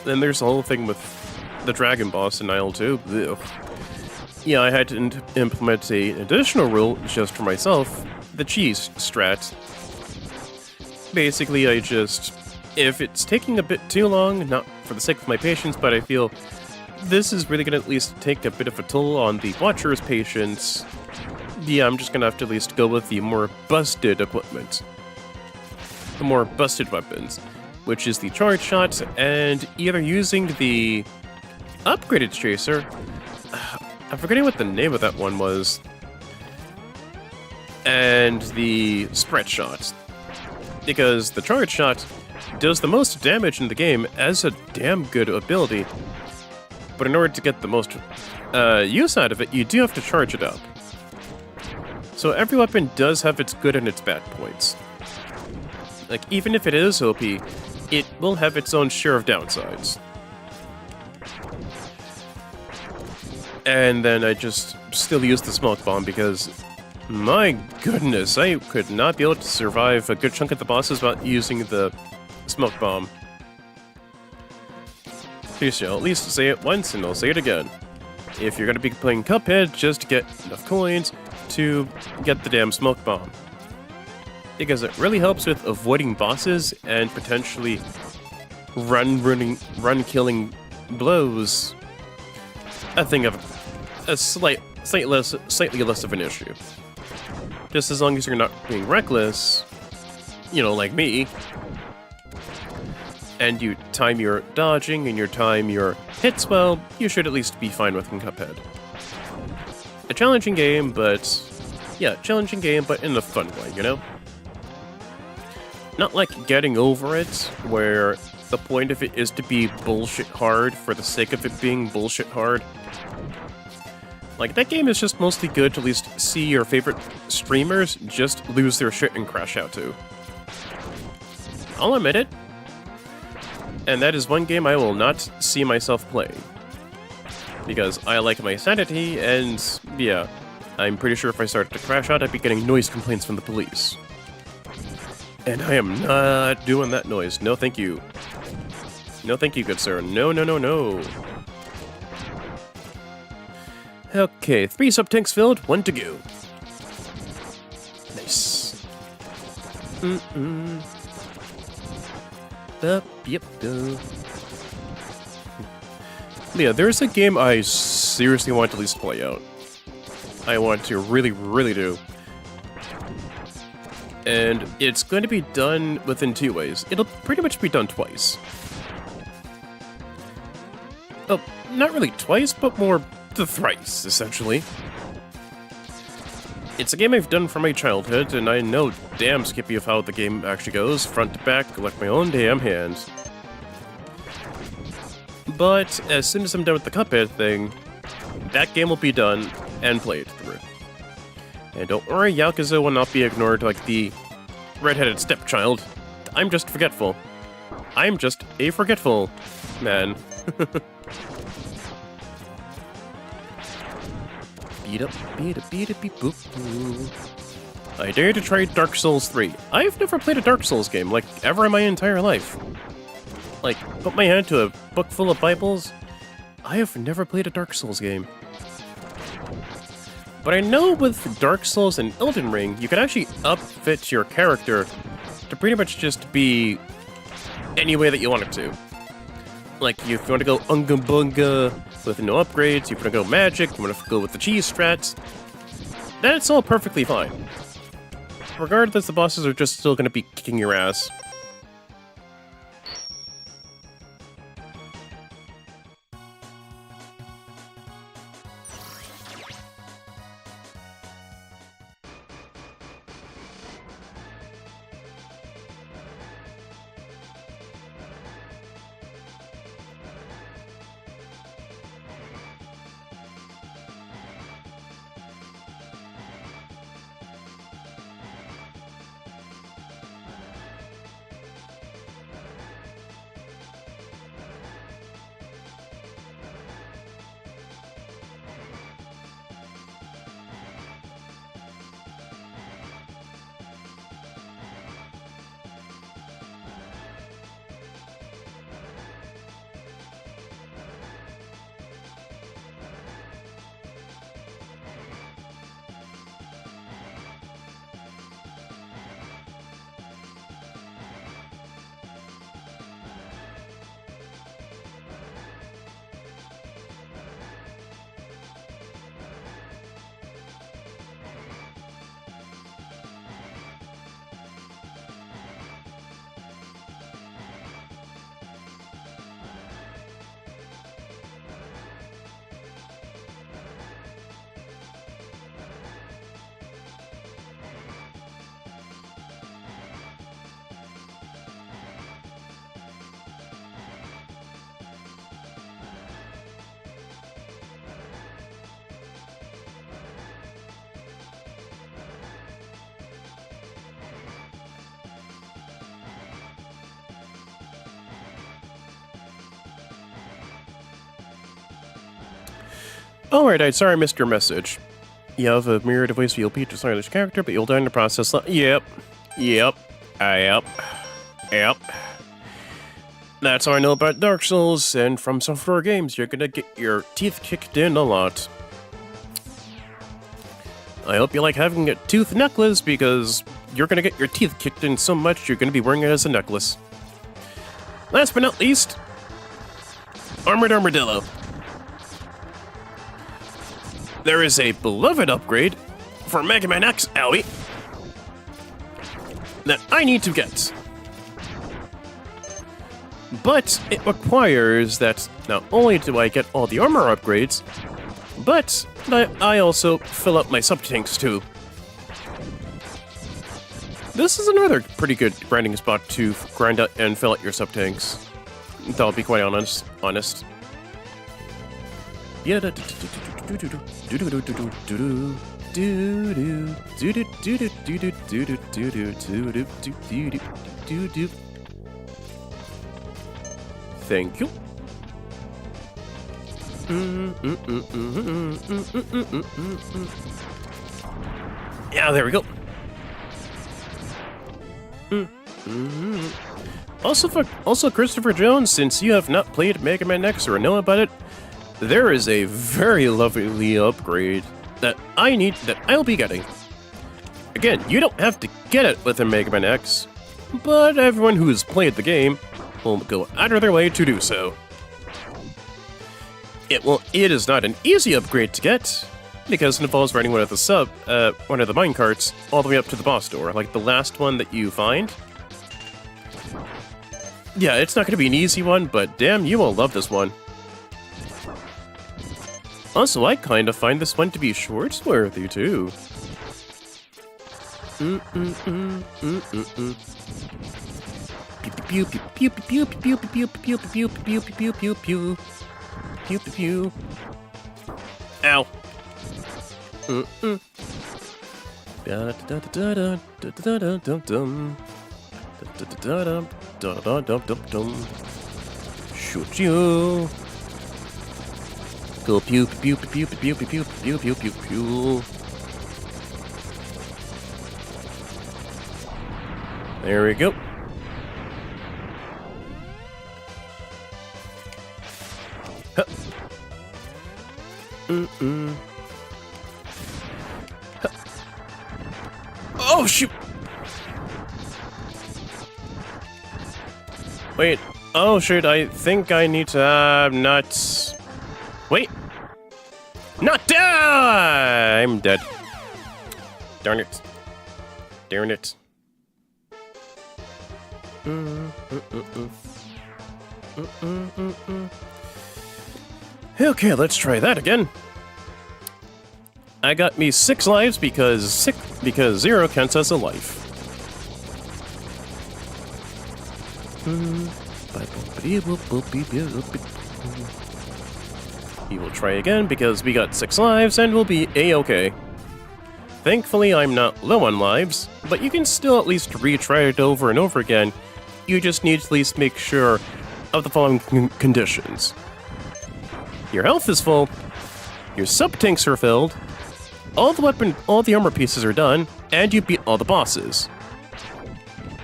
Then there's the whole thing with the dragon boss in Isle 2. Ugh. Yeah, I had to implement an additional rule just for myself, the cheese strat. Basically, I just, if it's taking a bit too long, not for the sake of my patience, but I feel this is really going to at least take a bit of a toll on the watcher's patience, yeah, I'm just going to have to at least go with the more busted equipment. The more busted weapons, which is the charge shot, and either using the upgraded chaser, I'm forgetting what the name of that one was, and the spread shot. Because the charge shot does the most damage in the game as a damn good ability, but in order to get the most use out of it, you do have to charge it up. So every weapon does have its good and its bad points. Like, even if it is OP, it will have its own share of downsides. And then I just still use the smoke bomb because, my goodness, I could not be able to survive a good chunk of the bosses without using the smoke bomb. Please shall at least say it once and I'll say it again. If you're going to be playing Cuphead, just get enough coins to get the damn smoke bomb. Because it really helps with avoiding bosses and potentially run-killing blows. I think of a slightly less of an issue. Just as long as you're not being reckless, you know, like me, and you time your dodging and you time your hits well, you should at least be fine with Cuphead. A challenging game, but yeah, challenging game, but in a fun way, you know? Not like Getting Over It, where the point of it is to be bullshit hard for the sake of it being bullshit hard. Like, that game is just mostly good to at least see your favorite streamers just lose their shit and crash out to. I'll admit it. And that is one game I will not see myself playing. Because I like my sanity, and yeah, I'm pretty sure if I started to crash out, I'd be getting noise complaints from the police. And I am not doing that noise. No, thank you. No, thank you, good sir. No, no, no, no. Okay, 3 sub-tanks filled, 1 to go. Nice. Yep. Yeah, there's a game I seriously want to at least play out. I want to really, really do. And it's going to be done within 2 ways. It'll pretty much be done twice. Oh, not really twice, but more the thrice, essentially. It's a game I've done from my childhood, and I know damn skippy of how the game actually goes, front to back, like my own damn hand. But as soon as I'm done with the Cuphead thing, that game will be done and played through. And don't worry, Yakuza will not be ignored like the redheaded stepchild. I'm just forgetful. I'm just a forgetful man. I dare to try Dark Souls 3. I've never played a Dark Souls game, like, ever in my entire life. Like, put my hand to a book full of Bibles, I have never played a Dark Souls game. But I know with Dark Souls and Elden Ring, you can actually upfit your character to pretty much just be any way that you want it to. Like, if you want to go Unga Bunga with no upgrades, you want to go magic, you want to go with the cheese strats, that's all perfectly fine. Regardless, the bosses are just still going to be kicking your ass. Alright, I sorry I missed your message. You have a mirror device VLP to sign this character, but you'll die in the process. Yep. That's all I know about Dark Souls, and from Software Games, you're gonna get your teeth kicked in a lot. I hope you like having a tooth necklace, because you're gonna get your teeth kicked in so much, you're gonna be wearing it as a necklace. Last but not least, Armored Armadillo. There is a beloved upgrade for Mega Man X, owie, that I need to get. But it requires that not only do I get all the armor upgrades, but that I also fill up my sub-tanks too. This is another pretty good grinding spot to grind out and fill out your sub-tanks. I'll be quite honest. Thank you. Yeah, there we go. Also, Christopher Jones, since you have not played Mega Man X or know about it, there is a very lovely upgrade that I'll be getting. Again, you don't have to get it with a Mega Man X, but everyone who's played the game will go out of their way to do so. It is not an easy upgrade to get, because it involves riding one of the minecarts all the way up to the boss door, like the last one that you find. Yeah, it's not going to be an easy one, but damn, you will love this one. Also, I kind of find this one to be shorts-worthy, too. Pew pew pew pew pew pew pew pew pew pew pew pew pew pew pew. Ow. Da da da da da da da da dum. Da da da da da da da dum. Shoot you. Go pew pew pew pew pew pew pew pew pew pew. There we go. shoot! Wait. Oh, shoot. I think I need to have nuts. Wait. Not dead! I'm dead. Darn it. Darn it. Okay, let's try that again. I got me 6 lives because 0 counts as a life. We will try again because we got 6 lives and we'll be a-okay. Thankfully, I'm not low on lives, but you can still at least retry it over and over again. You just need to at least make sure of the following conditions. Your health is full, your sub-tanks are filled, all the armor pieces are done, and you beat all the bosses.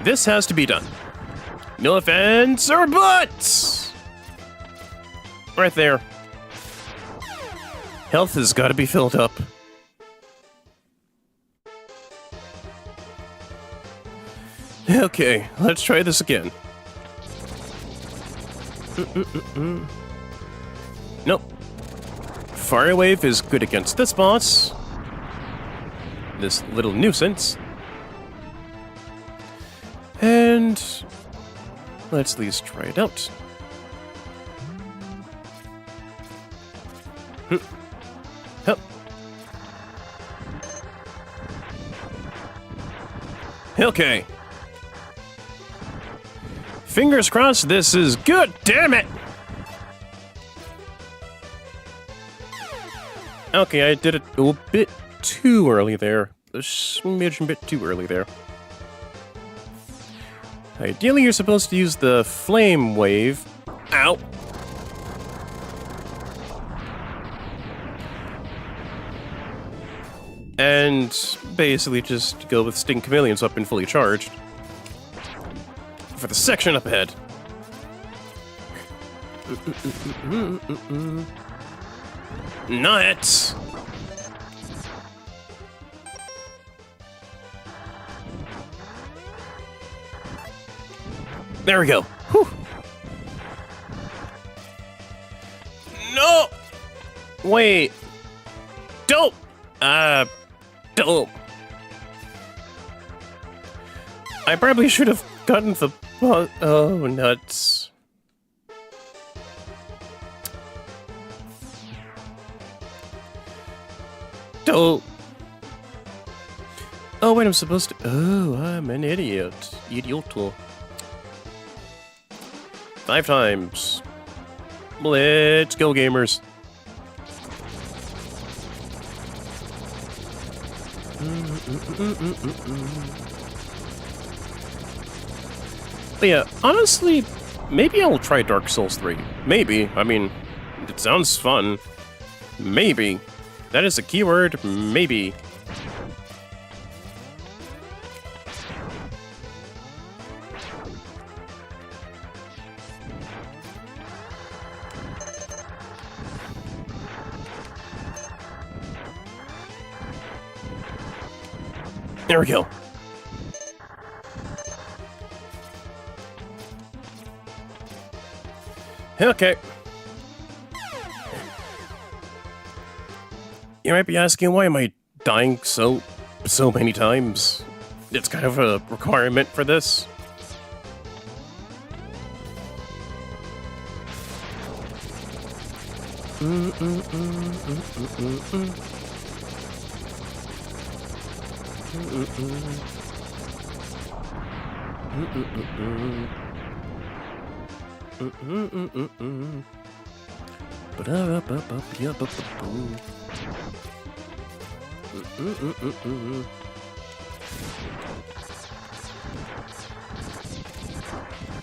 This has to be done. No offense or buts! Right there. Health has got to be filled up. Okay, let's try this again. Nope. Fire Wave is good against this boss. This little nuisance. And let's at least try it out. Hup. Okay. Fingers crossed this is good, damn it! Okay, I did it a bit too early there. A smidgen bit too early there. Ideally, you're supposed to use the flame wave. Ow! And basically just go with Sting Chameleon's weapon fully charged. For the section up ahead. Nuts! There we go. Whew. No! Wait. Dope! Dope. I probably should have gotten the... Oh, nuts. Dope. Oh, wait, I'm supposed to... Oh, I'm an idiot. Idioto. 5 times. Let's go, gamers. But yeah, honestly, maybe I'll try Dark Souls 3. Maybe. I mean, it sounds fun. Maybe. That is a keyword. Maybe. There we go. Okay. You might be asking, why am I dying so many times? It's kind of a requirement for this.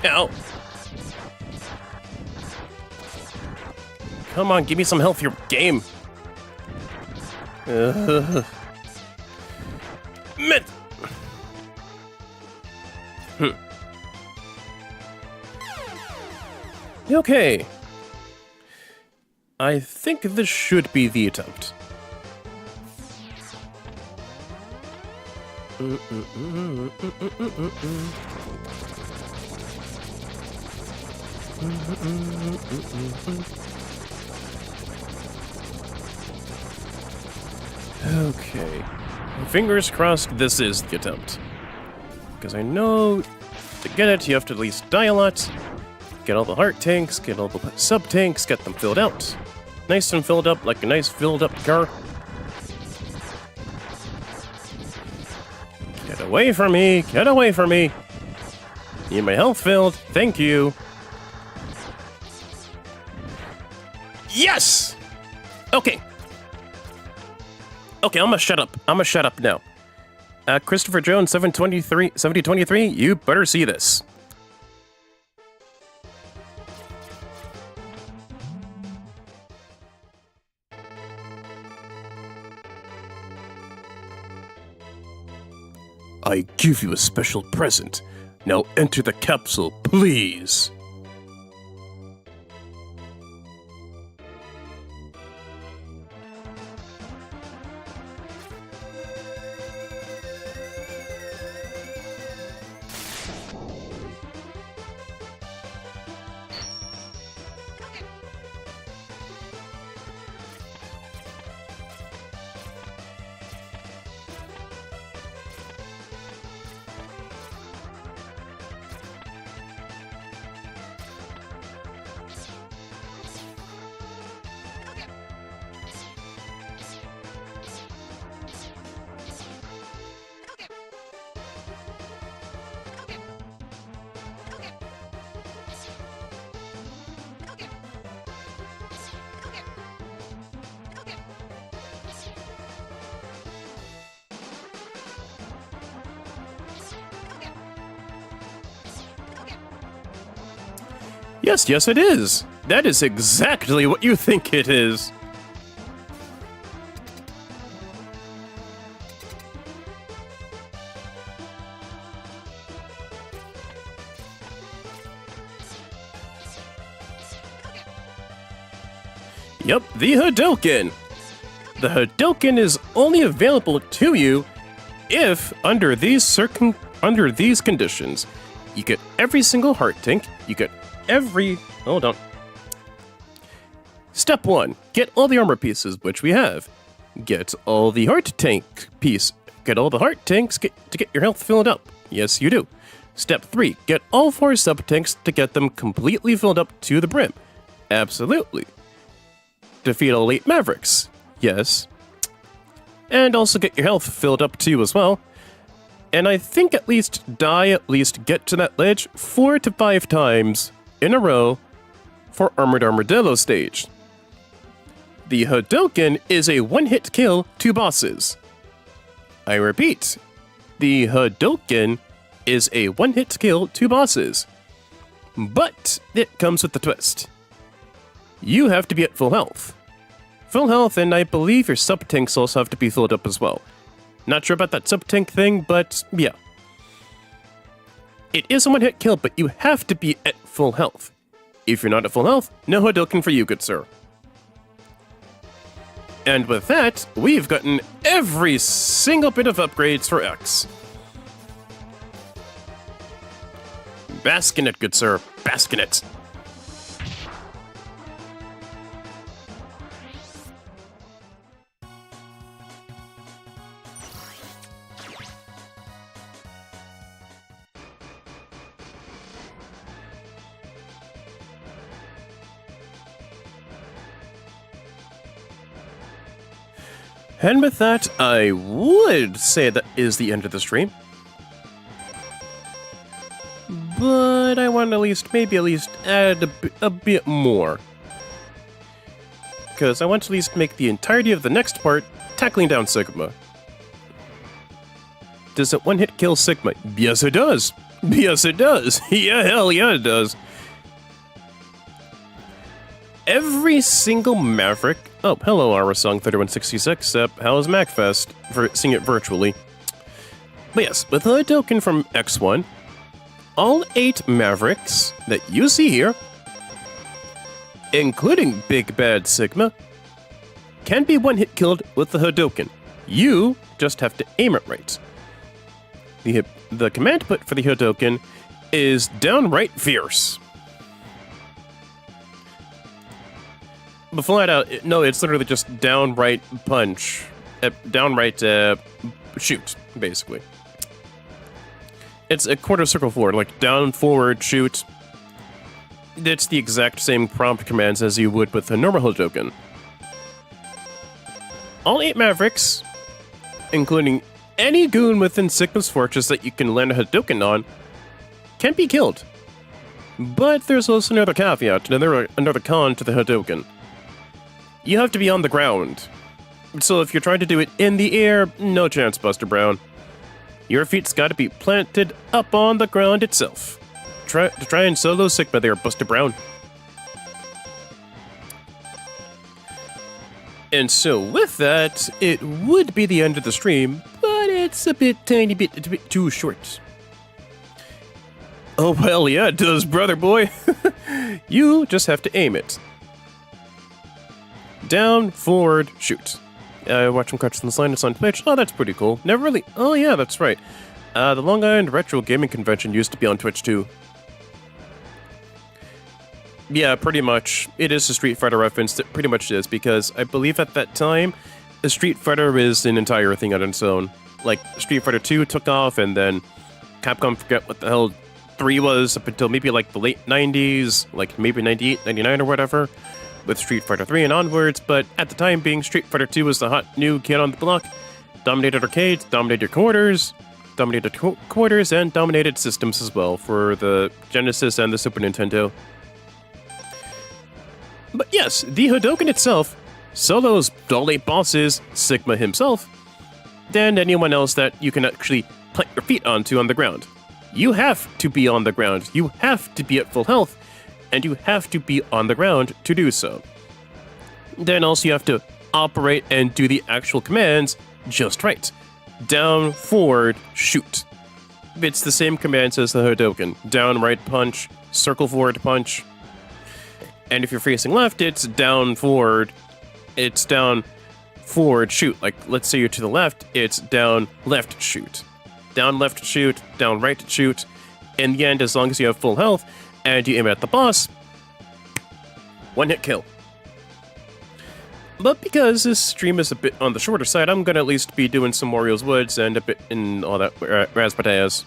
Ow! Come on, give me some health, your game. Mid. Okay. I think this should be the attempt. Okay. Fingers crossed this is the attempt. Because I know to get it, you have to at least die a lot, get all the heart tanks, get all the sub-tanks, get them filled out. Nice and filled up like a nice filled up car. Get away from me! Get away from me! Need my health filled. Thank you. Yes! Okay. Okay, I'm gonna shut up. I'm gonna shut up now. Christopher Jones, 7023, you better see this. I give you a special present. Now enter the capsule, please. Yes, yes it is. That is exactly what you think it is. Yep, the Hadouken. The Hadouken is only available to you if, under these conditions, you get every single heart tank, you get hold on. Step 1, get all the armor pieces, which we have. Get all the heart tank piece. Get all the heart tanks to get your health filled up. Yes, you do. Step 3, get all 4 sub-tanks to get them completely filled up to the brim. Absolutely. Defeat all 8 Mavericks. Yes. And also get your health filled up too as well. And I think at least get to that ledge 4 to 5 times in a row for Armored Armadillo stage. The Hadouken is a one-hit kill to bosses. I repeat, the Hadouken is a one-hit kill to bosses. But it comes with a twist. You have to be at full health. Full health, and I believe your sub-tanks also have to be filled up as well. Not sure about that sub-tank thing, but yeah. It is a one-hit kill, but you have to be at full health. If you're not at full health, no Hadouken for you, good sir. And with that, we've gotten every single bit of upgrades for X. Bask in it, good sir. Bask in it. And with that, I would say that is the end of the stream. But I want to maybe at least add a bit more. Because I want to at least make the entirety of the next part tackling down Sigma. Does it one-hit kill Sigma? Yes, it does. Yes, it does. Yeah, hell yeah, it does. Every single Maverick... Oh, hello, Arasong3166. How is MacFest? For seeing it virtually. But yes, with a token from X1, all 8 Mavericks that you see here, including Big Bad Sigma, can be one-hit killed with the Hadouken. You just have to aim it right. The command put for the Hadoken is downright fierce. But flat out, no, it's literally just downright punch. Downright shoot, basically. It's a quarter circle forward, like down, forward, shoot. It's the exact same prompt commands as you would with a normal Hadoken. All 8 Mavericks, including any goon within Sigma's Fortress that you can land a Hadoken on, can be killed. But there's also another caveat, another con to the Hadoken. You have to be on the ground. So if you're trying to do it in the air, no chance, Buster Brown. Your feet's gotta be planted up on the ground itself. Try and solo Sigma there, Buster Brown. And so with that, it would be the end of the stream, but it's a tiny bit too short. Oh well, yeah, it does, brother boy. You just have to aim it. Down, forward, shoot. Watching Crutches and Sliders on Twitch. Oh, that's pretty cool. Never really... Oh, yeah, that's right. The Long Island Retro Gaming Convention used to be on Twitch, too. Yeah, pretty much. It is a Street Fighter reference. It pretty much is, because I believe at that time, the Street Fighter is an entire thing on its own. Like, Street Fighter 2 took off, and then Capcom forgot what the hell 3 was up until maybe, like, the late 90s, like, maybe 98, 99 or whatever, with Street Fighter 3 and onwards, but at the time being, Street Fighter 2 was the hot new kid on the block, dominated arcades, dominated quarters, and dominated systems as well for the Genesis and the Super Nintendo. But yes, the Hadoken itself solos all 8 bosses, Sigma himself, and anyone else that you can actually plant your feet onto on the ground. You have to be on the ground, you have to be at full health, and you have to be on the ground to do so. Then also you have to operate and do the actual commands just right. Down, forward, shoot. It's the same commands as the Hadoken. Down, right, punch, circle forward, punch. And if you're facing left, it's down, forward, shoot. Like, let's say you're to the left, it's down, left, shoot. Down, left, shoot, down, right, shoot. In the end, as long as you have full health, and you aim at the boss, one-hit kill. But because this stream is a bit on the shorter side, I'm gonna at least be doing some Wario's Woods and a bit in all that razzmatazz.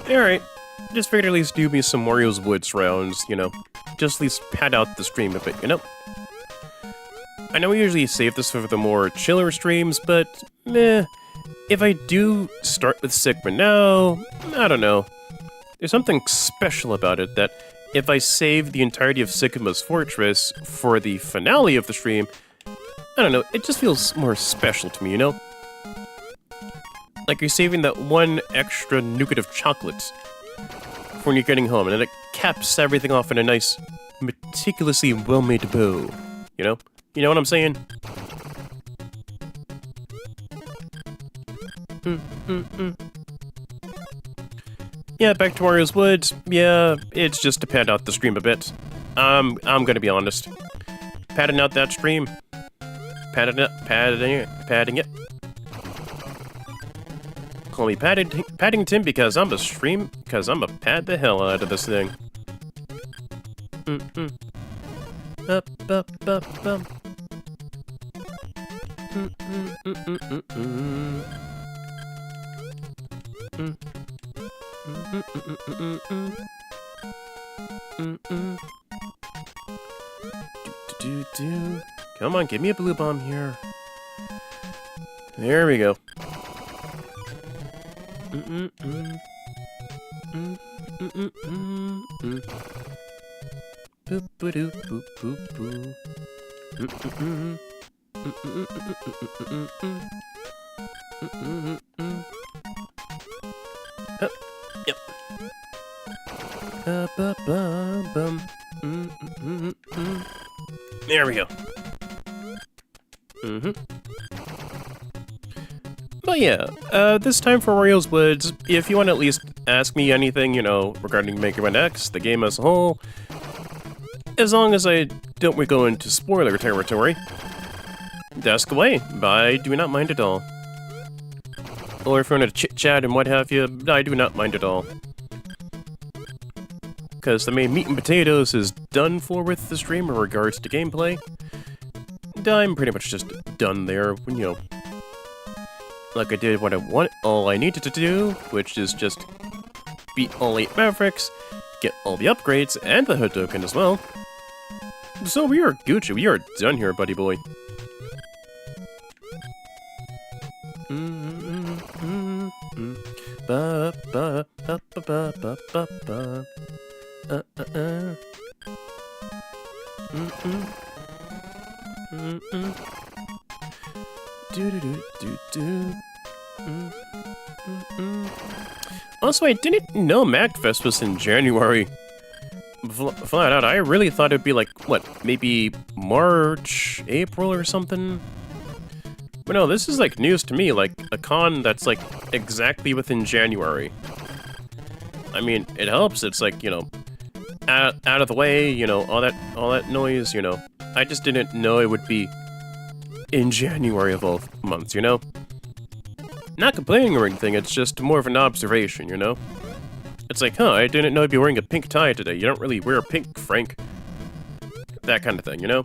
Alright, just figured at least do me some Wario's Woods rounds, you know. Just at least pad out the stream a bit, you know? I know we usually save this for the more chiller streams, but meh. If I do start with Sigma now, I don't know. There's something special about it that if I save the entirety of Sigma's Fortress for the finale of the stream, I don't know, it just feels more special to me, you know? Like you're saving that one extra nougat of chocolate for when you're getting home, and then it caps everything off in a nice, meticulously well-made bow. You know? You know what I'm saying? Yeah, back to Wario's Woods. Yeah, it's just to pad out the stream a bit. I'm gonna be honest. Padding out that stream. Padding it. Call me Paddington because I'm a pad the hell out of this thing. Up. Come on, give me a blue bomb here. There we go. Boop boop boop boop boop. Yep. There we go. But yeah, this time for Orioles Woods, if you want to at least ask me anything, you know, regarding Mega Man X, the game as a whole, as long as I don't go into spoiler territory, ask away. I do not mind at all. Or if you want to chit-chat and what have you, I do not mind at all. Because the main meat and potatoes is done for with the stream in regards to gameplay. I'm pretty much just done there, you know. Like I did what I want, all I needed to do, which is just beat all 8 Mavericks, get all the upgrades, and the hood token as well. So we are Gucci, we are done here, buddy boy. Ba ba ba ba ba ba ba ba. Do do do do do. Also, I didn't know MagFest was in January. Flat out, I really thought it'd be like, what, maybe March, April or something? But no, this is like news to me, like a con that's like exactly within January. I mean, it helps, it's like, you know, out of the way, you know, all that noise, you know. I just didn't know it would be in January of all months, you know? Not complaining or anything, it's just more of an observation, you know? It's like, huh, I didn't know I'd be wearing a pink tie today. You don't really wear pink, Frank. That kind of thing, you know?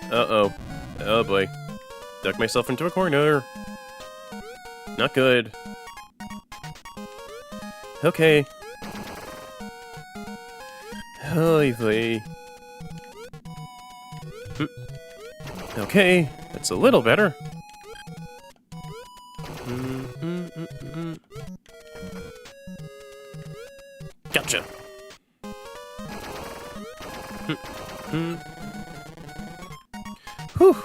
Uh-oh. Oh boy. Dug myself into a corner. Not good. Okay. Oy vey. Okay, that's a little better. Gotcha. Whew.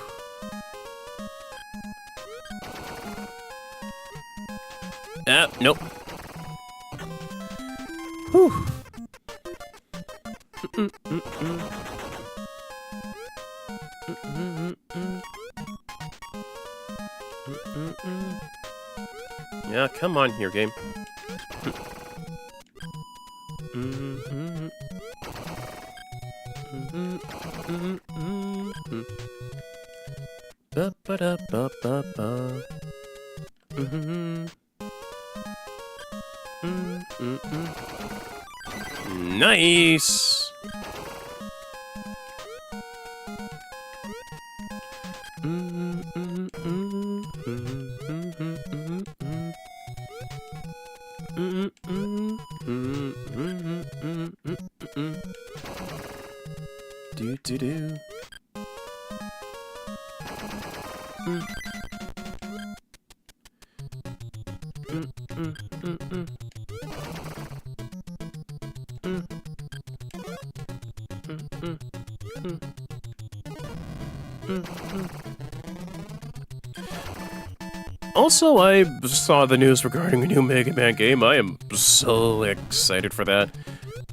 Nope. Whew. Yeah, come on here, game. Ba ba da ba ba ba. Nice. Do. Also, I saw the news regarding a new Mega Man game. I am so excited for that.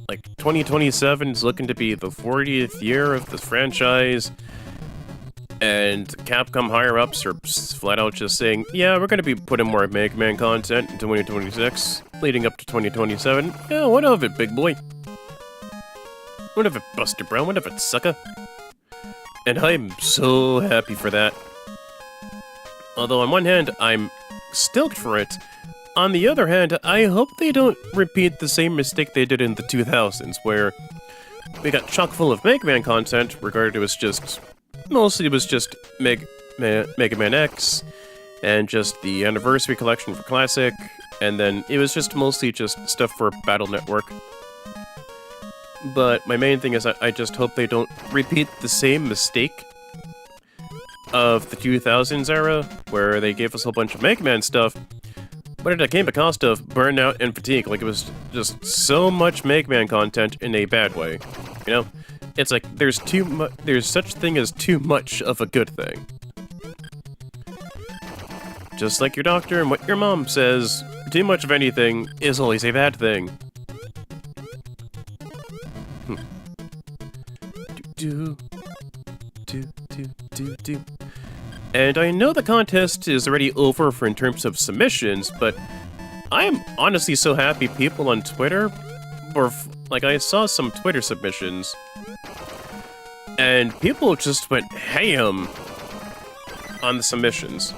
Like, 2027 is looking to be the 40th year of this franchise, and Capcom higher-ups are flat out just saying, yeah, we're going to be putting more Mega Man content in 2026, leading up to 2027. Yeah, what of it, big boy? What of it, Buster Brown? What of it, sucker? And I'm so happy for that. Although on one hand, I'm stoked for it. On the other hand, I hope they don't repeat the same mistake they did in the 2000s, where we got chock full of Mega Man content, regarded it was just... Mostly it was just Mega Man X, and just the Anniversary Collection for Classic, and then it was just mostly just stuff for Battle Network. But my main thing is I just hope they don't repeat the same mistake of the 2000s era, where they gave us a whole bunch of Mega Man stuff, but it came at the cost of burnout and fatigue. Like, it was just so much Mega Man content in a bad way, you know? It's like, there's such thing as too much of a good thing. Just like your doctor and what your mom says, too much of anything is always a bad thing. And I know the contest is already over in terms of submissions, but I am honestly so happy people on Twitter were, like, I saw some Twitter submissions, and people just went ham on the submissions.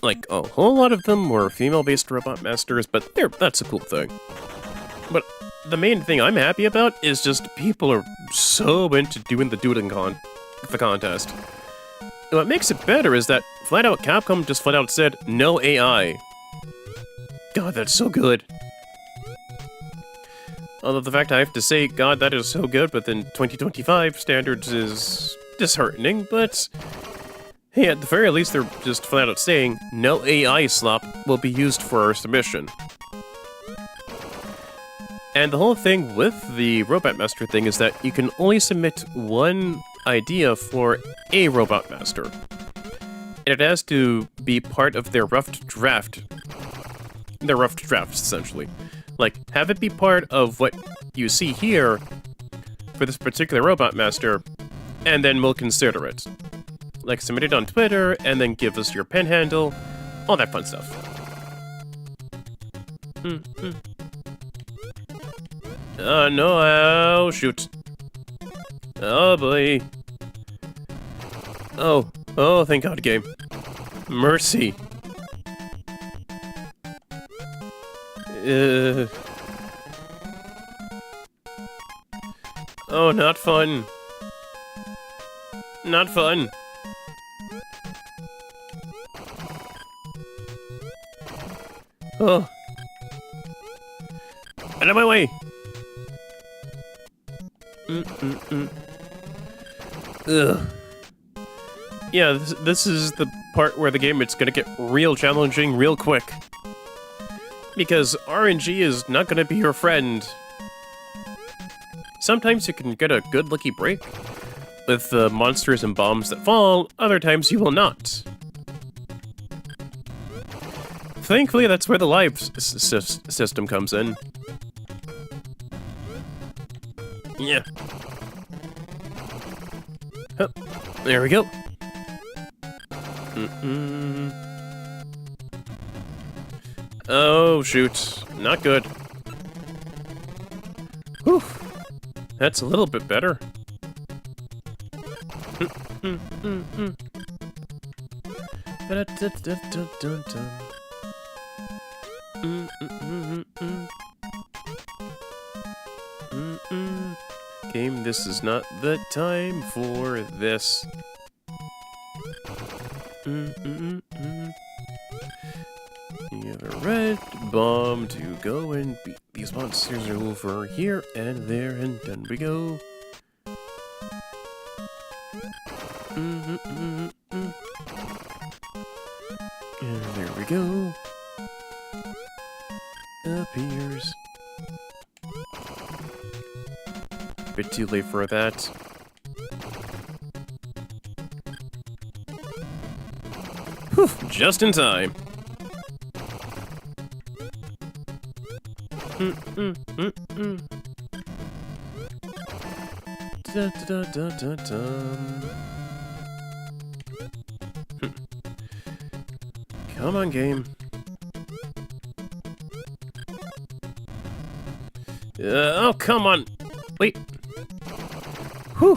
Like, a whole lot of them were female-based robot masters, but that's a cool thing. But the main thing I'm happy about is just people are so into doing the contest. And what makes it better is that flat out Capcom just flat out said, no AI. God, that's so good. Although the fact I have to say, God, that is so good, but then 2025 standards is disheartening, but hey, at the very least they're just flat out saying, no AI slop will be used for our submission. And the whole thing with the Robot Master thing is that you can only submit one idea for a Robot Master. And it has to be part of their rough draft. Their rough drafts, essentially. Like, have it be part of what you see here for this particular Robot Master, and then we'll consider it. Like, submit it on Twitter, and then give us your pen handle, all that fun stuff. Oh, no, oh, shoot. Oh, boy. Oh, thank God, game. Mercy. Oh, not fun. Not fun. Oh. Out of my way. Ugh. Yeah, this is the part where the game it's gonna get real challenging real quick. Because RNG is not gonna be your friend. Sometimes you can get a good lucky break with the monsters and bombs that fall, other times you will not. Thankfully, that's where the live system comes in. Yeah. Oh, there we go. Oh, shoot. Not good. Whew. That's a little bit better. Game, this is not the time for this. You have a red bomb to go and beat these monsters over here and there, and then we go. And there we go. Appears. Bit too late for that. Whew, just in time. Da, da, da, da, da. Come on, game. Oh, come on. Wait. Whew.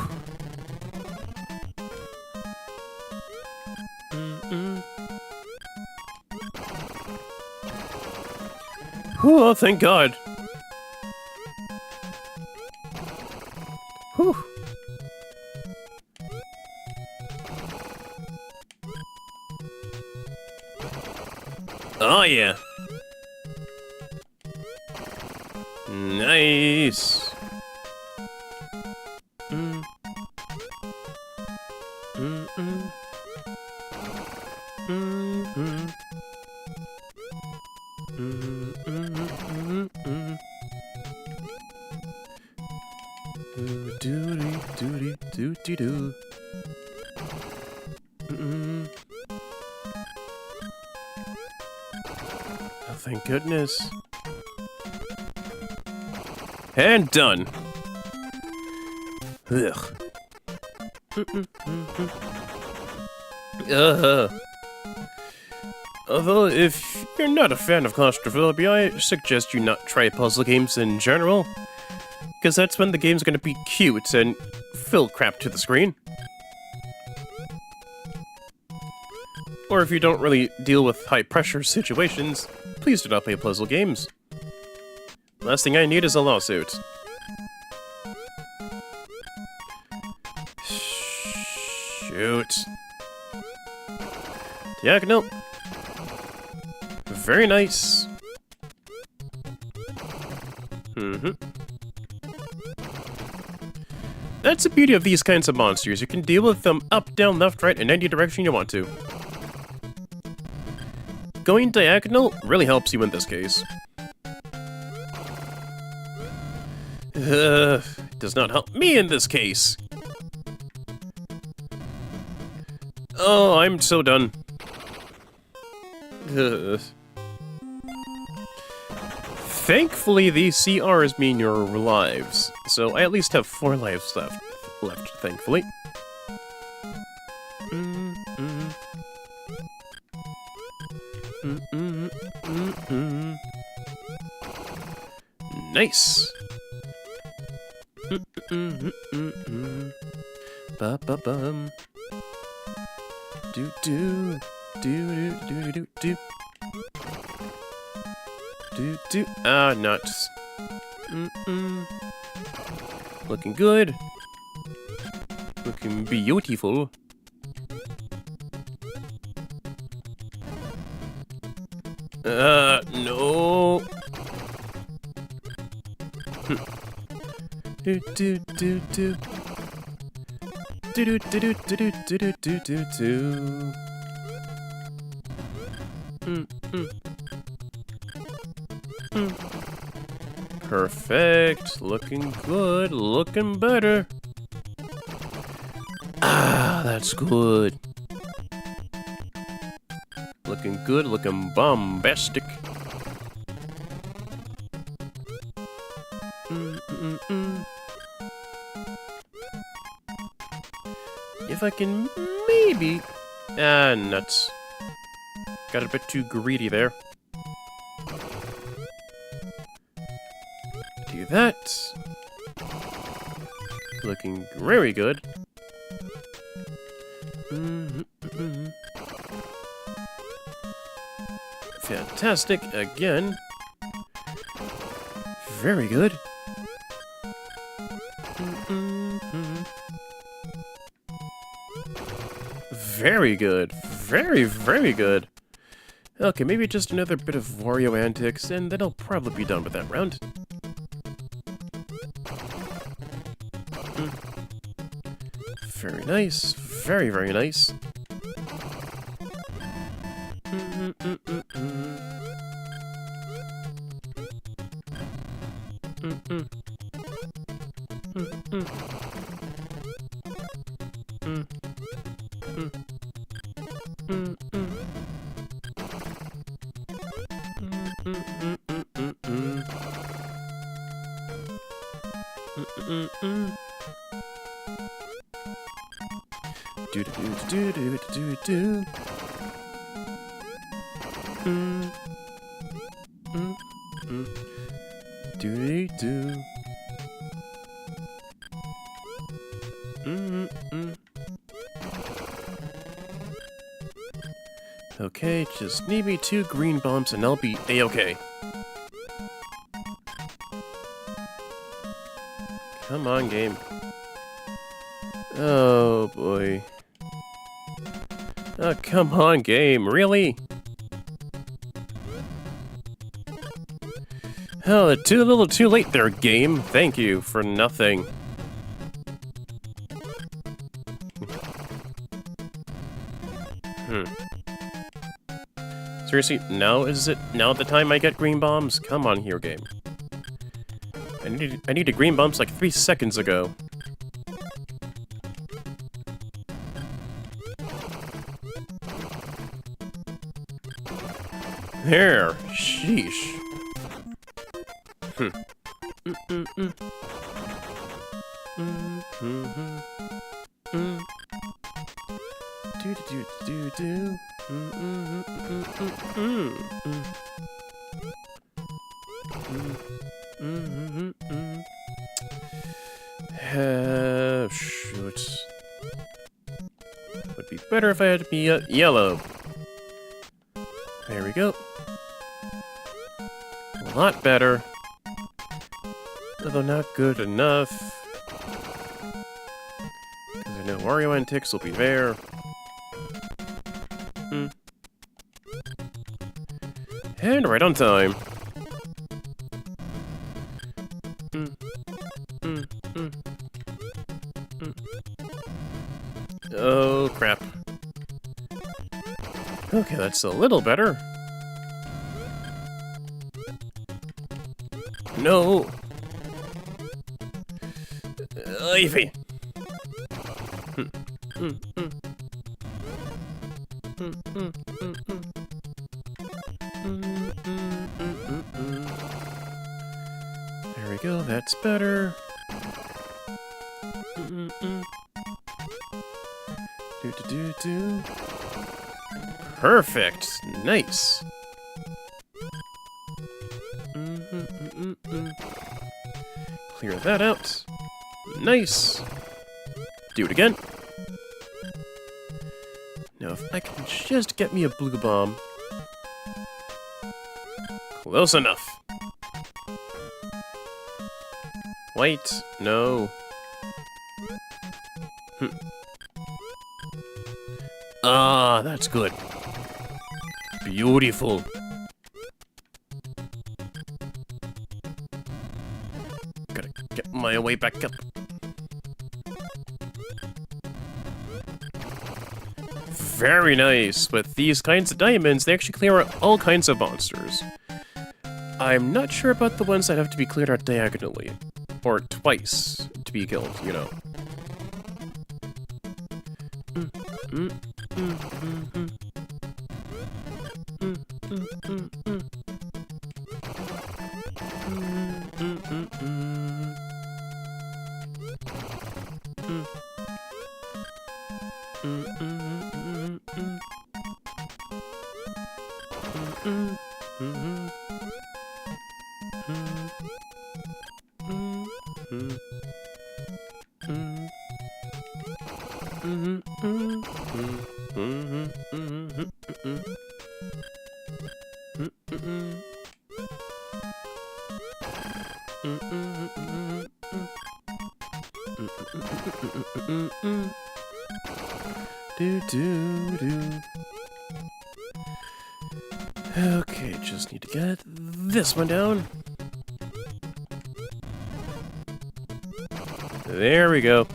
Whew, oh, thank God. Whew. yeah. Nice. Do. Oh, thank goodness. And done. Ugh. Although, if you're not a fan of claustrophobia, I suggest you not try puzzle games in general. Because that's when the game's gonna be cute and fill crap to the screen. Or if you don't really deal with high-pressure situations, please do not play puzzle games. Last thing I need is a lawsuit. Shoot. Diagonal. Very nice. That's the beauty of these kinds of monsters. You can deal with them up, down, left, right, in any direction you want to. Going diagonal really helps you in this case. Does not help me in this case. Oh, I'm so done. Thankfully, these CRs mean your lives, so I at least have 4 lives left, thankfully. Nice. Ba-ba-bum. Do-do. Do-do-do-do-do. Do-do. Ah, nuts. Looking good. Looking beautiful. No. Do-do-do-do. Do-do-do-do-do-do-do-do-do. Perfect. Looking good. Looking better. Ah, that's good. Looking good. Looking bombastic. If I can maybe... Ah, nuts. Got a bit too greedy there. Do that. Looking very good. Fantastic again. Very good. Very good. Very, very good. Okay, maybe just another bit of Wario antics, and then I'll probably be done with that round. Very nice. Very, very nice. Do. Do. Okay, just need me 2 green bombs and I'll be A-okay. Come on, game. Oh, boy. Oh, come on, game. Really? Oh, a little too late there, game. Thank you for nothing. Seriously, now the time I get green bombs? Come on here, game. I needed green bombs like 3 seconds ago. There, sheesh. Shoot. Would be better if I had to be yellow. There we go. A lot better. Although not good enough. Because I know Wario and Tix will be there. And right on time. Oh, crap. Okay, that's a little better. No! Ivy! There we go, that's better. Perfect! Nice! Clear that out. Nice! Do it again. Now if I can just get me a blue bomb. Close enough. White, no. Ah, that's good. Beautiful. Gotta get my way back up. Very nice. With these kinds of diamonds, they actually clear out all kinds of monsters. I'm not sure about the ones that have to be cleared out diagonally. Or twice to be killed, you know. Okay, just need to get this one down. There we go.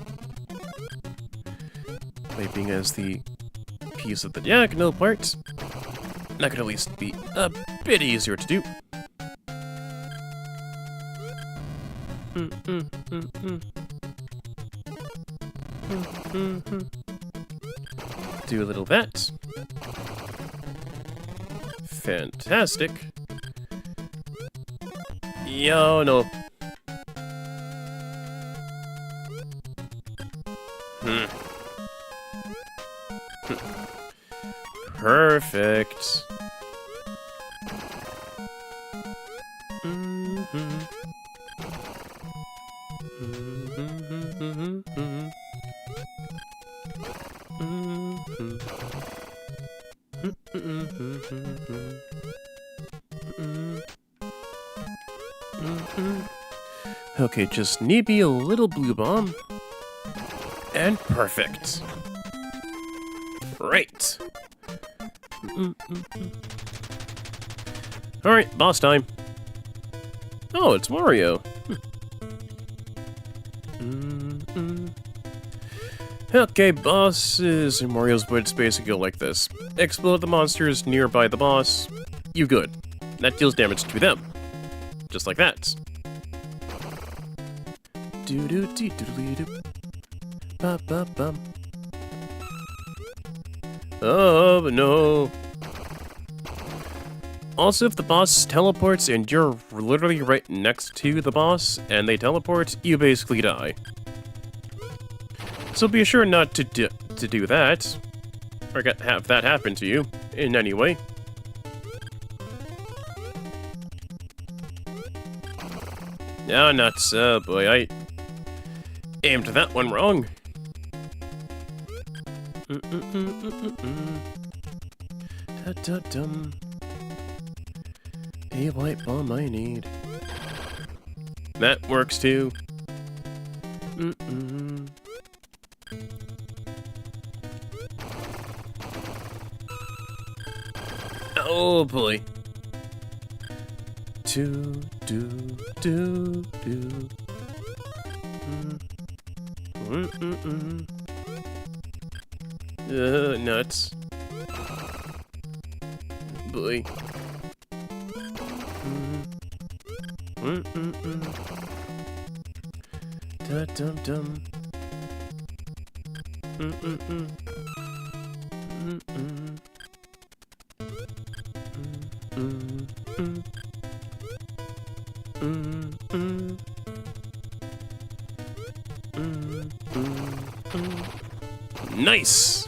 Wiping as the piece of the diagonal part. That could at least be a bit easier to do. Do a little that. Fantastic. Yo, no. Perfect. Okay, just need me a little blue bomb. And perfect. Right. Alright, boss time. Oh, it's Mario. Okay, bosses in Mario's Woods basically go like this. Explode the monsters nearby the boss, you good. That deals damage to them. Just like that. Oh, but no. Also, if the boss teleports and you're literally right next to the boss and they teleport, you basically die. So be sure not to do that, or have that happen to you in any way. Ah, nuts. Oh boy, I aimed that one wrong. Da-da-dum. A white bomb I need. That works too. Oh boy. Nuts. Boy. Da dum dum. Nice!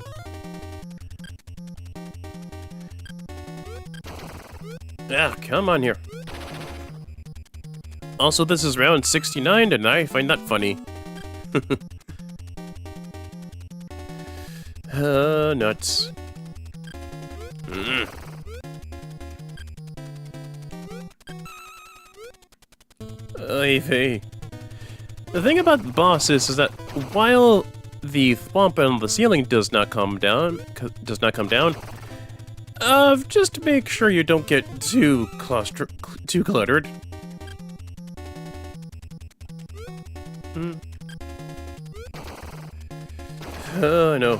Ah, come on here. Also, this is round 69, and I find that funny. Nuts. Oy vey. The thing about the bosses is that while the thwomp on the ceiling does not come down, just make sure you don't get too cluttered. Oh no.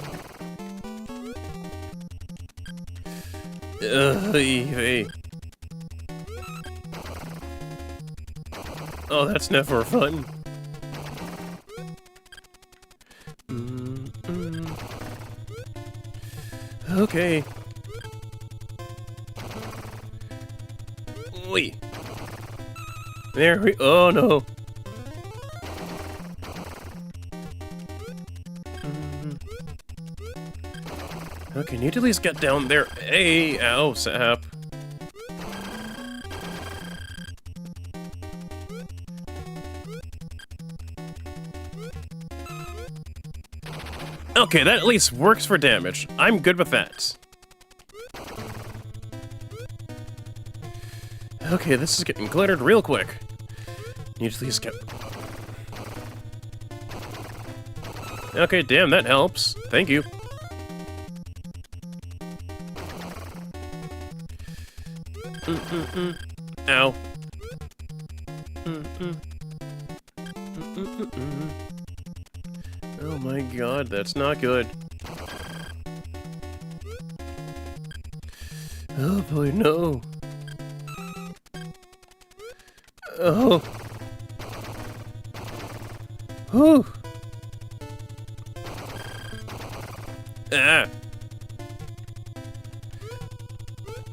Hey. Oh, that's never fun. Okay. Oi. There we. Oh no. Okay, need to at least get down there. Hey, ow, sap. Okay, that at least works for damage. I'm good with that. Okay, this is getting glittered real quick. Need to at least get... Okay, damn, that helps. Thank you. Ow. Oh my god, that's not good. Oh boy, no. Oh. Whew. Ah.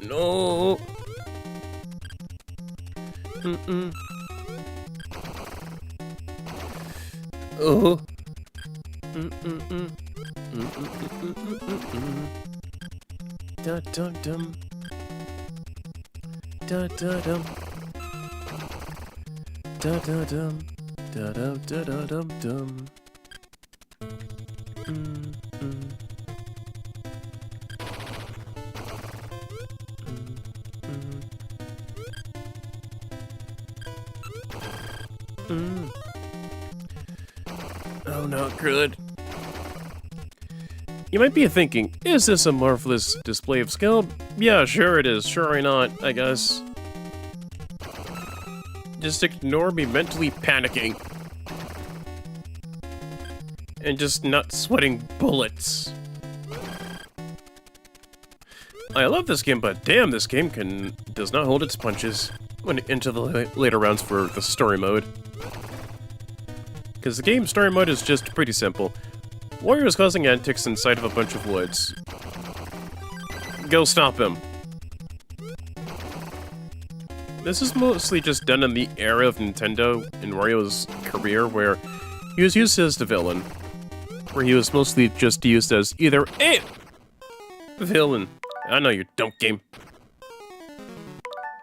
No. Oh. Da da dum. Da da dum. Da da dum. Da da da da dum dum. Oh, not good. You might be thinking, is this a marvelous display of skill? Yeah, sure it is. Sure why not, I guess. Just ignore me mentally panicking. And just not sweating bullets. I love this game, but damn, this game does not hold its punches when into the later rounds for the story mode. Because the game's story mode is just pretty simple. Warriors causing antics inside of a bunch of woods. Go stop him. This is mostly just done in the era of Nintendo in Wario's career where he was used as the villain. Where he was mostly just used as either a villain. I know you don't game.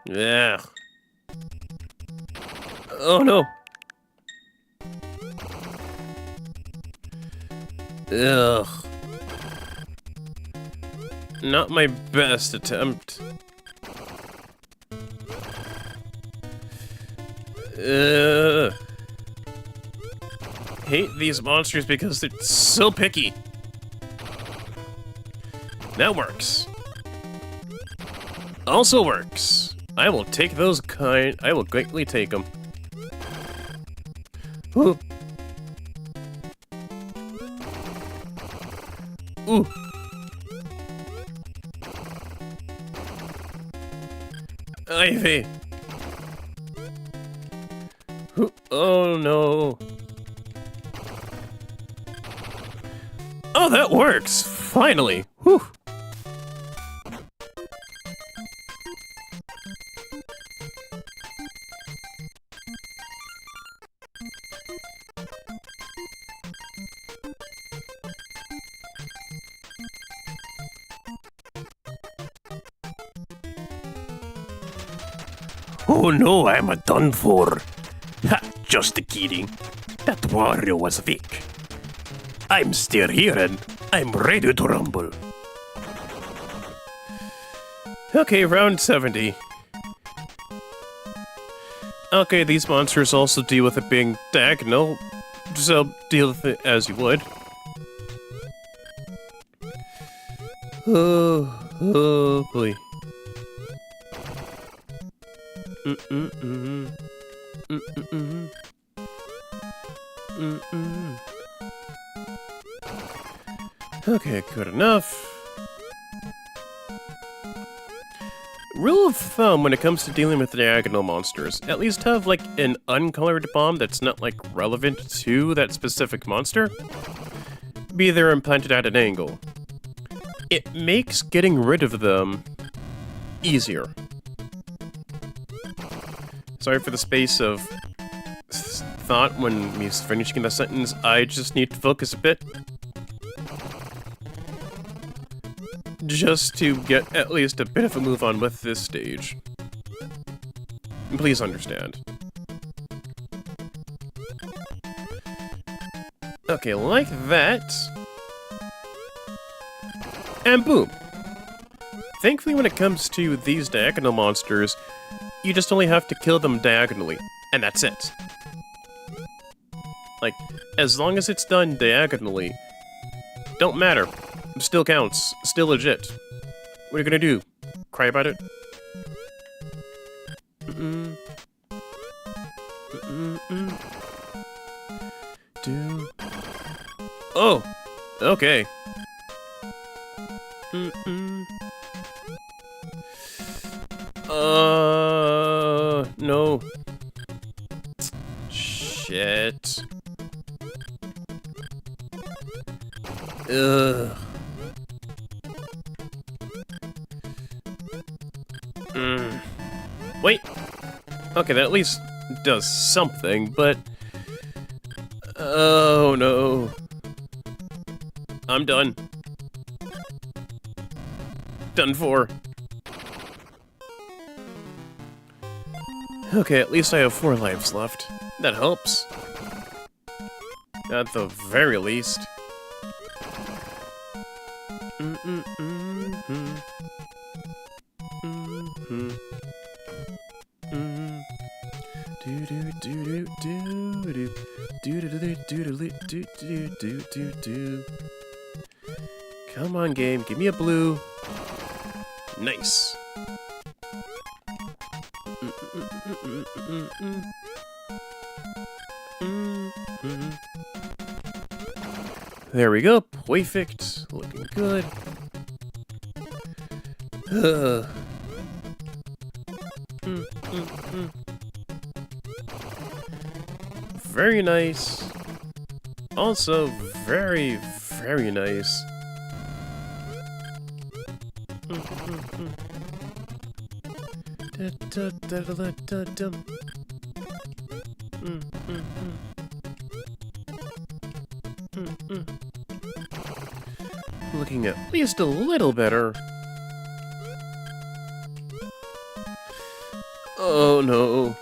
Yeah. Oh no. Ugh. Not my best attempt. Hate these monsters because they're so picky. That works. Also works. I will take those kind. I will greatly take them. Ooh. Ooh. Ivy. Ooh. Oh no. Oh, that works. Finally. Whew. Oh no, I'm done for. Ha, just kidding. That warrior was weak. I'm still here and I'm ready to rumble. Okay, round 70. Okay, these monsters also deal with it being diagonal, so deal with it as you would. Oh boy. Okay, good enough. Rule of thumb when it comes to dealing with diagonal monsters, at least have like an uncolored bomb that's not like relevant to that specific monster. Be there and planted at an angle. It makes getting rid of them easier. Sorry for the space of thought when me finishing the sentence. I just need to focus a bit. Just to get at least a bit of a move on with this stage. Please understand. Okay, like that. And boom. Thankfully, when it comes to these diagonal monsters, you just only have to kill them diagonally, and that's it. Like, as long as it's done diagonally, don't matter. Still counts. Still legit. What are you gonna do? Cry about it? Oh! Okay. No. Shit. Ugh. Wait. Okay, that at least does something, but... Oh, no. I'm done. Done for. Okay, at least I have 4 lives left. That helps. At the very least. Come on, game, give me a blue. Nice. There we go. Perfect. Looking good. Very nice. Also very, very nice. Looking at least a little better. Oh no.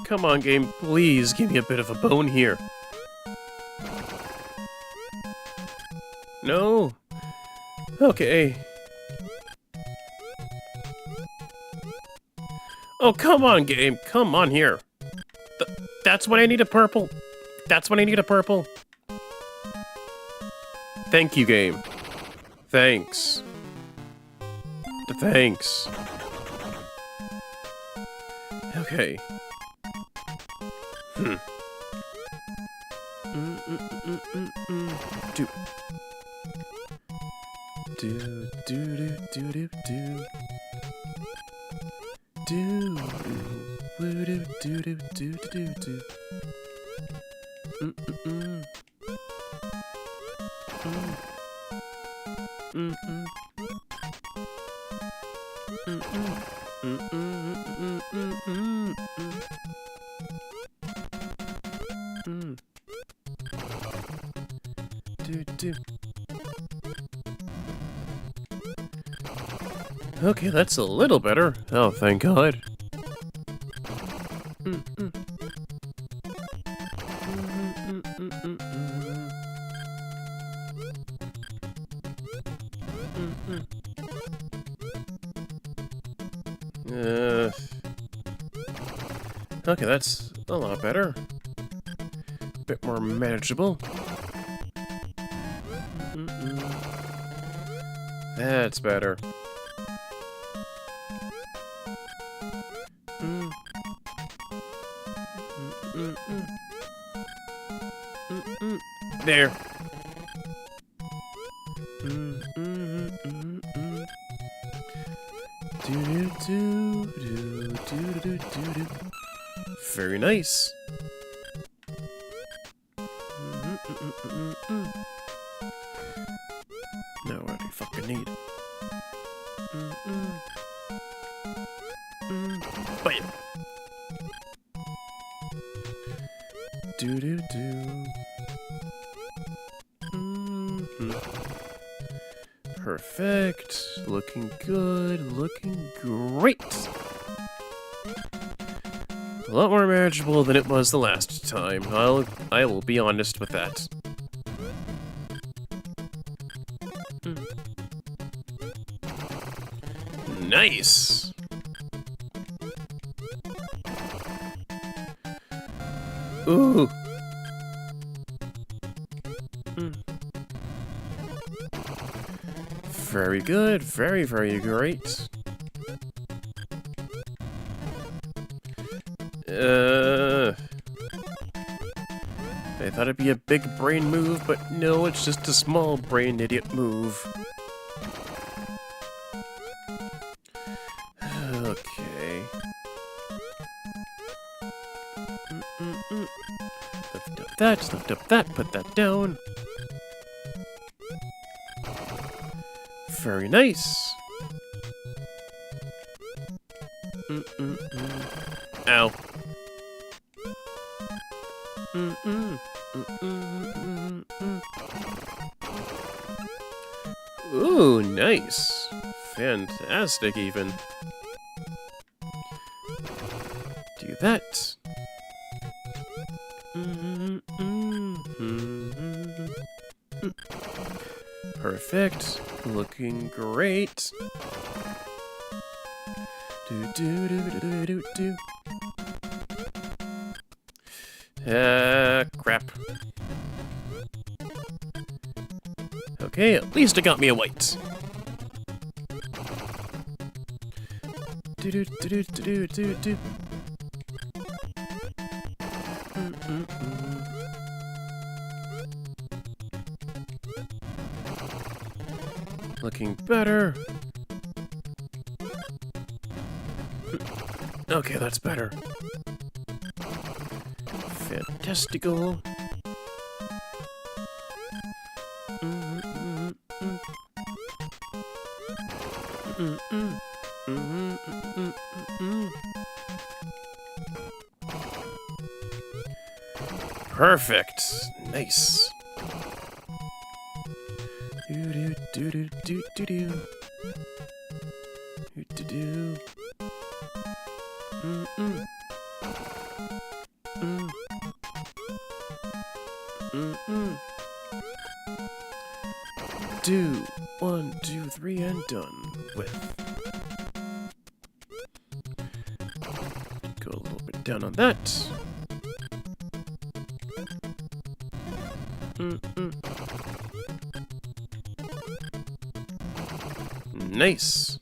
Come on, game, please give me a bit of a bone here. No. Okay. Oh, come on, game. Come on here. That's what I need a purple. That's what I need a purple. Thank you, game. Thanks. Thanks. Okay. Do. Do, do, do, do, do, do. Do, do, do, do, do, do, do, do. Do. Okay, that's a little better. Oh, thank God. Okay, that's a lot better. Bit more manageable. That's better. There. Very nice. Now what do you fucking need? Bam. Do. Perfect. Looking good. Looking great. A lot more manageable than it was the last time. I will be honest with that. Nice. Ooh. Very good. Very, very great. I thought it'd be a big brain move, but no, it's just a small brain idiot move. Okay. Lift up that, put that down. Very nice. Ow. Ooh, nice. Fantastic, even. Do that. Perfect. Looking great. Do. Crap. Okay, at least it got me a white. Looking better. Okay, that's better. Fantastical. Perfect. Nice. Do do do do do do do do do. Do 1, 2, 3, and done with. Go a little bit down on that. Nice.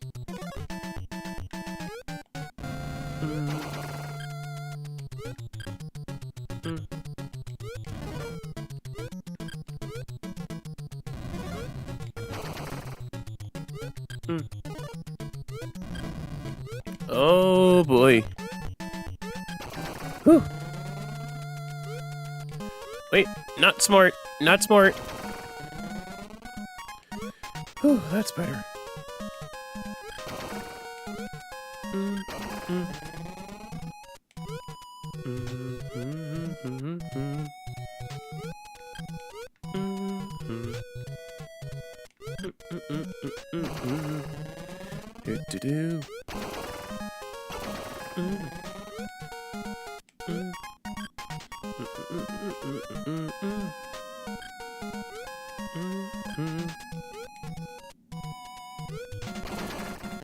Oh boy. Whew. Wait, not smart. Not smart. Whew, that's better. Do-do-do.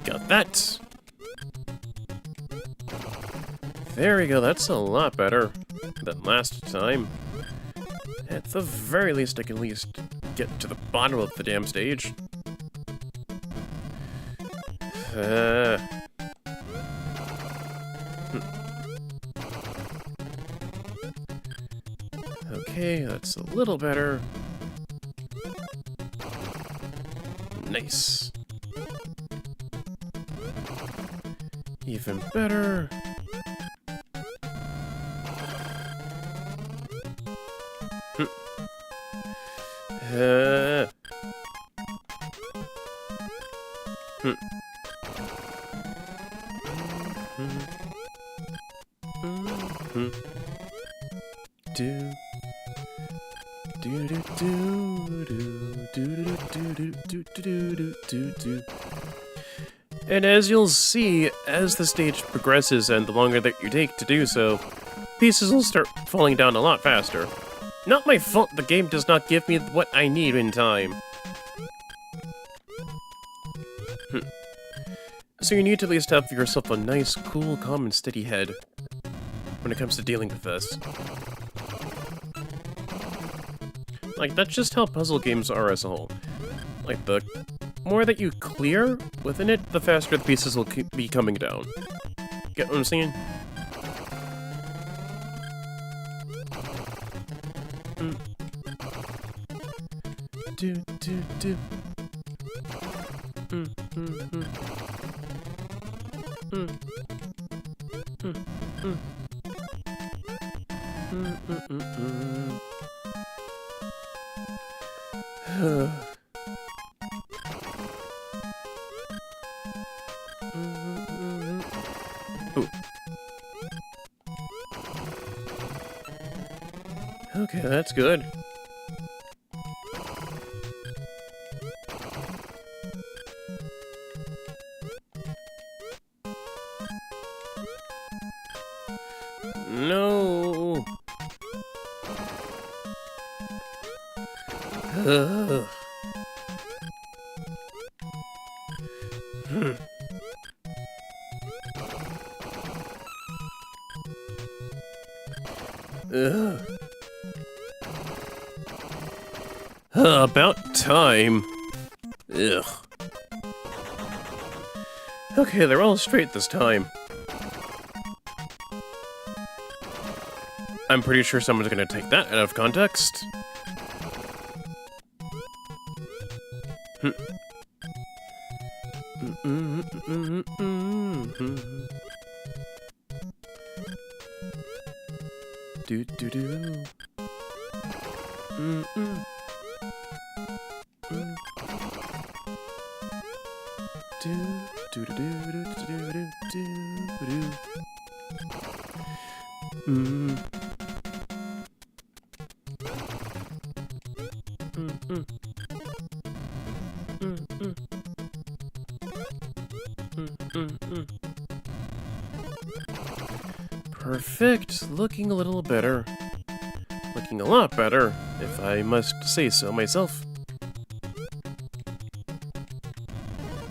Got that. There we go, that's a lot better than last time. At the very least, I can at least get to the bottom of the damn stage. Okay, that's a little better. Nice. Even better. And as you'll see, as the stage progresses and the longer that you take to do so, pieces will start falling down a lot faster. Not my fault the game does not give me what I need in time. So you need to at least have yourself a nice, cool, calm, and steady head when it comes to dealing with this. Like, that's just how puzzle games are as a whole. Like, the more that you clear within it, the faster the pieces will be coming down. Get what I'm saying? Do. Okay, that's good. No. About time. Ugh. Okay, they're all straight this time. I'm pretty sure someone's gonna take that out of context. Do do do. Do do do do do do do do. Perfect. Looking a little better. Looking a lot better, if I must say so myself.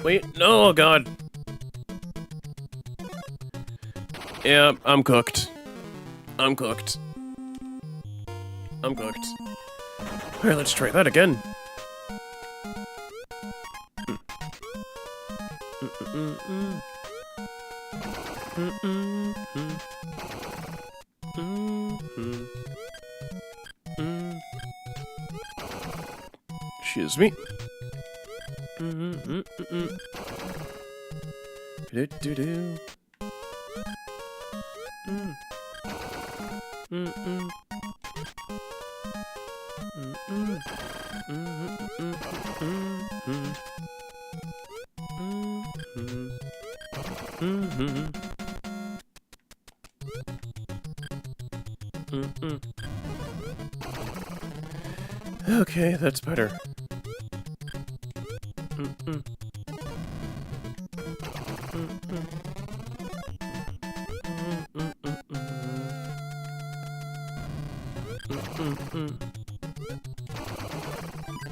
Wait, no, oh god. Yeah, I'm cooked. I'm cooked. I'm cooked. Alright, let's try that again. Excuse me. Do do do. Okay, that's better.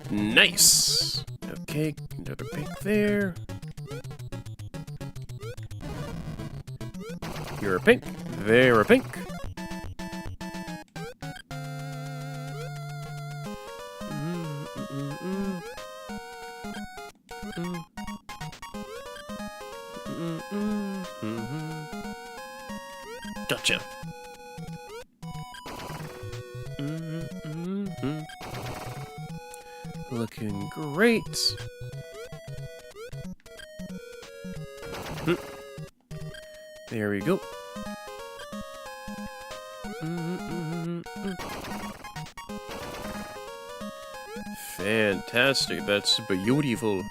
Nice! Okay, another pink there. You're a pink. They're a pink. Gotcha. Looking great. There we go. Fantastic. That's beautiful.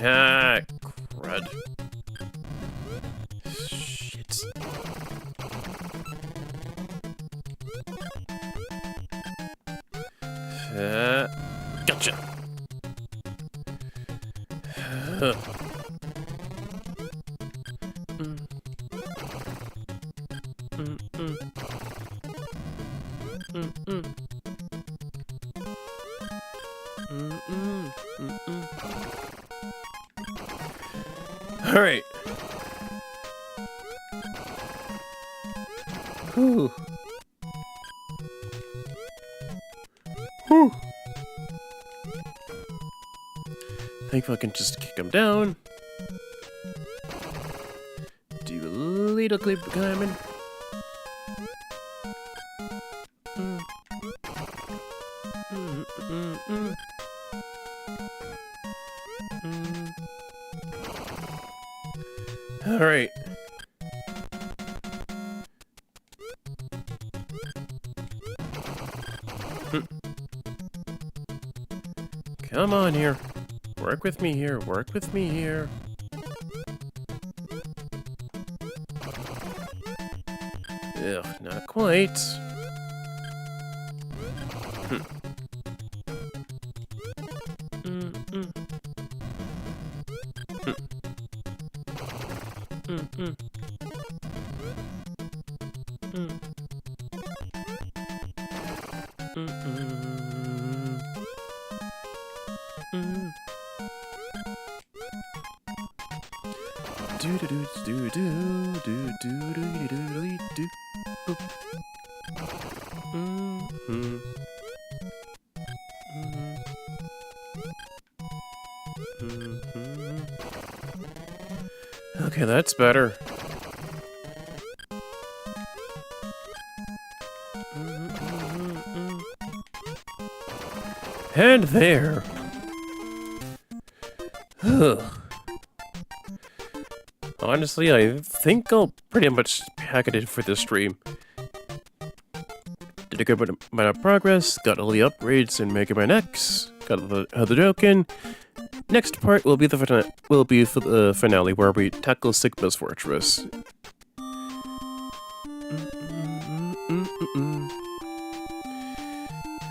Ah, crud. Shit. Gotcha. All right. Whew. Whew. I think I can just kick him down. Do a little clip climbing. All right. Come on here. Work with me here. Work with me here. Ugh, not quite. Do do do do do do do do do do. Okay, that's better. And there. Honestly, I think I'll pretty much hack it in for this stream. Did a good amount of progress, got all the upgrades in Mega Man X, got the Hadouken. Next part will be the finale where we tackle Sigma's fortress.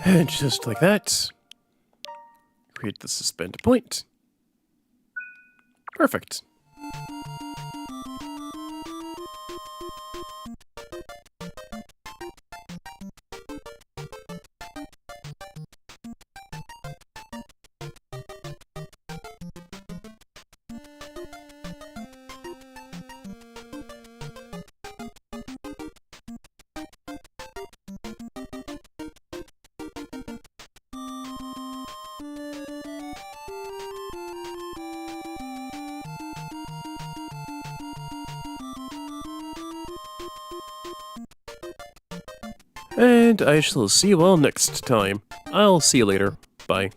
And just like that, create the suspend point. Perfect. And I shall see you all next time. I'll see you later. Bye.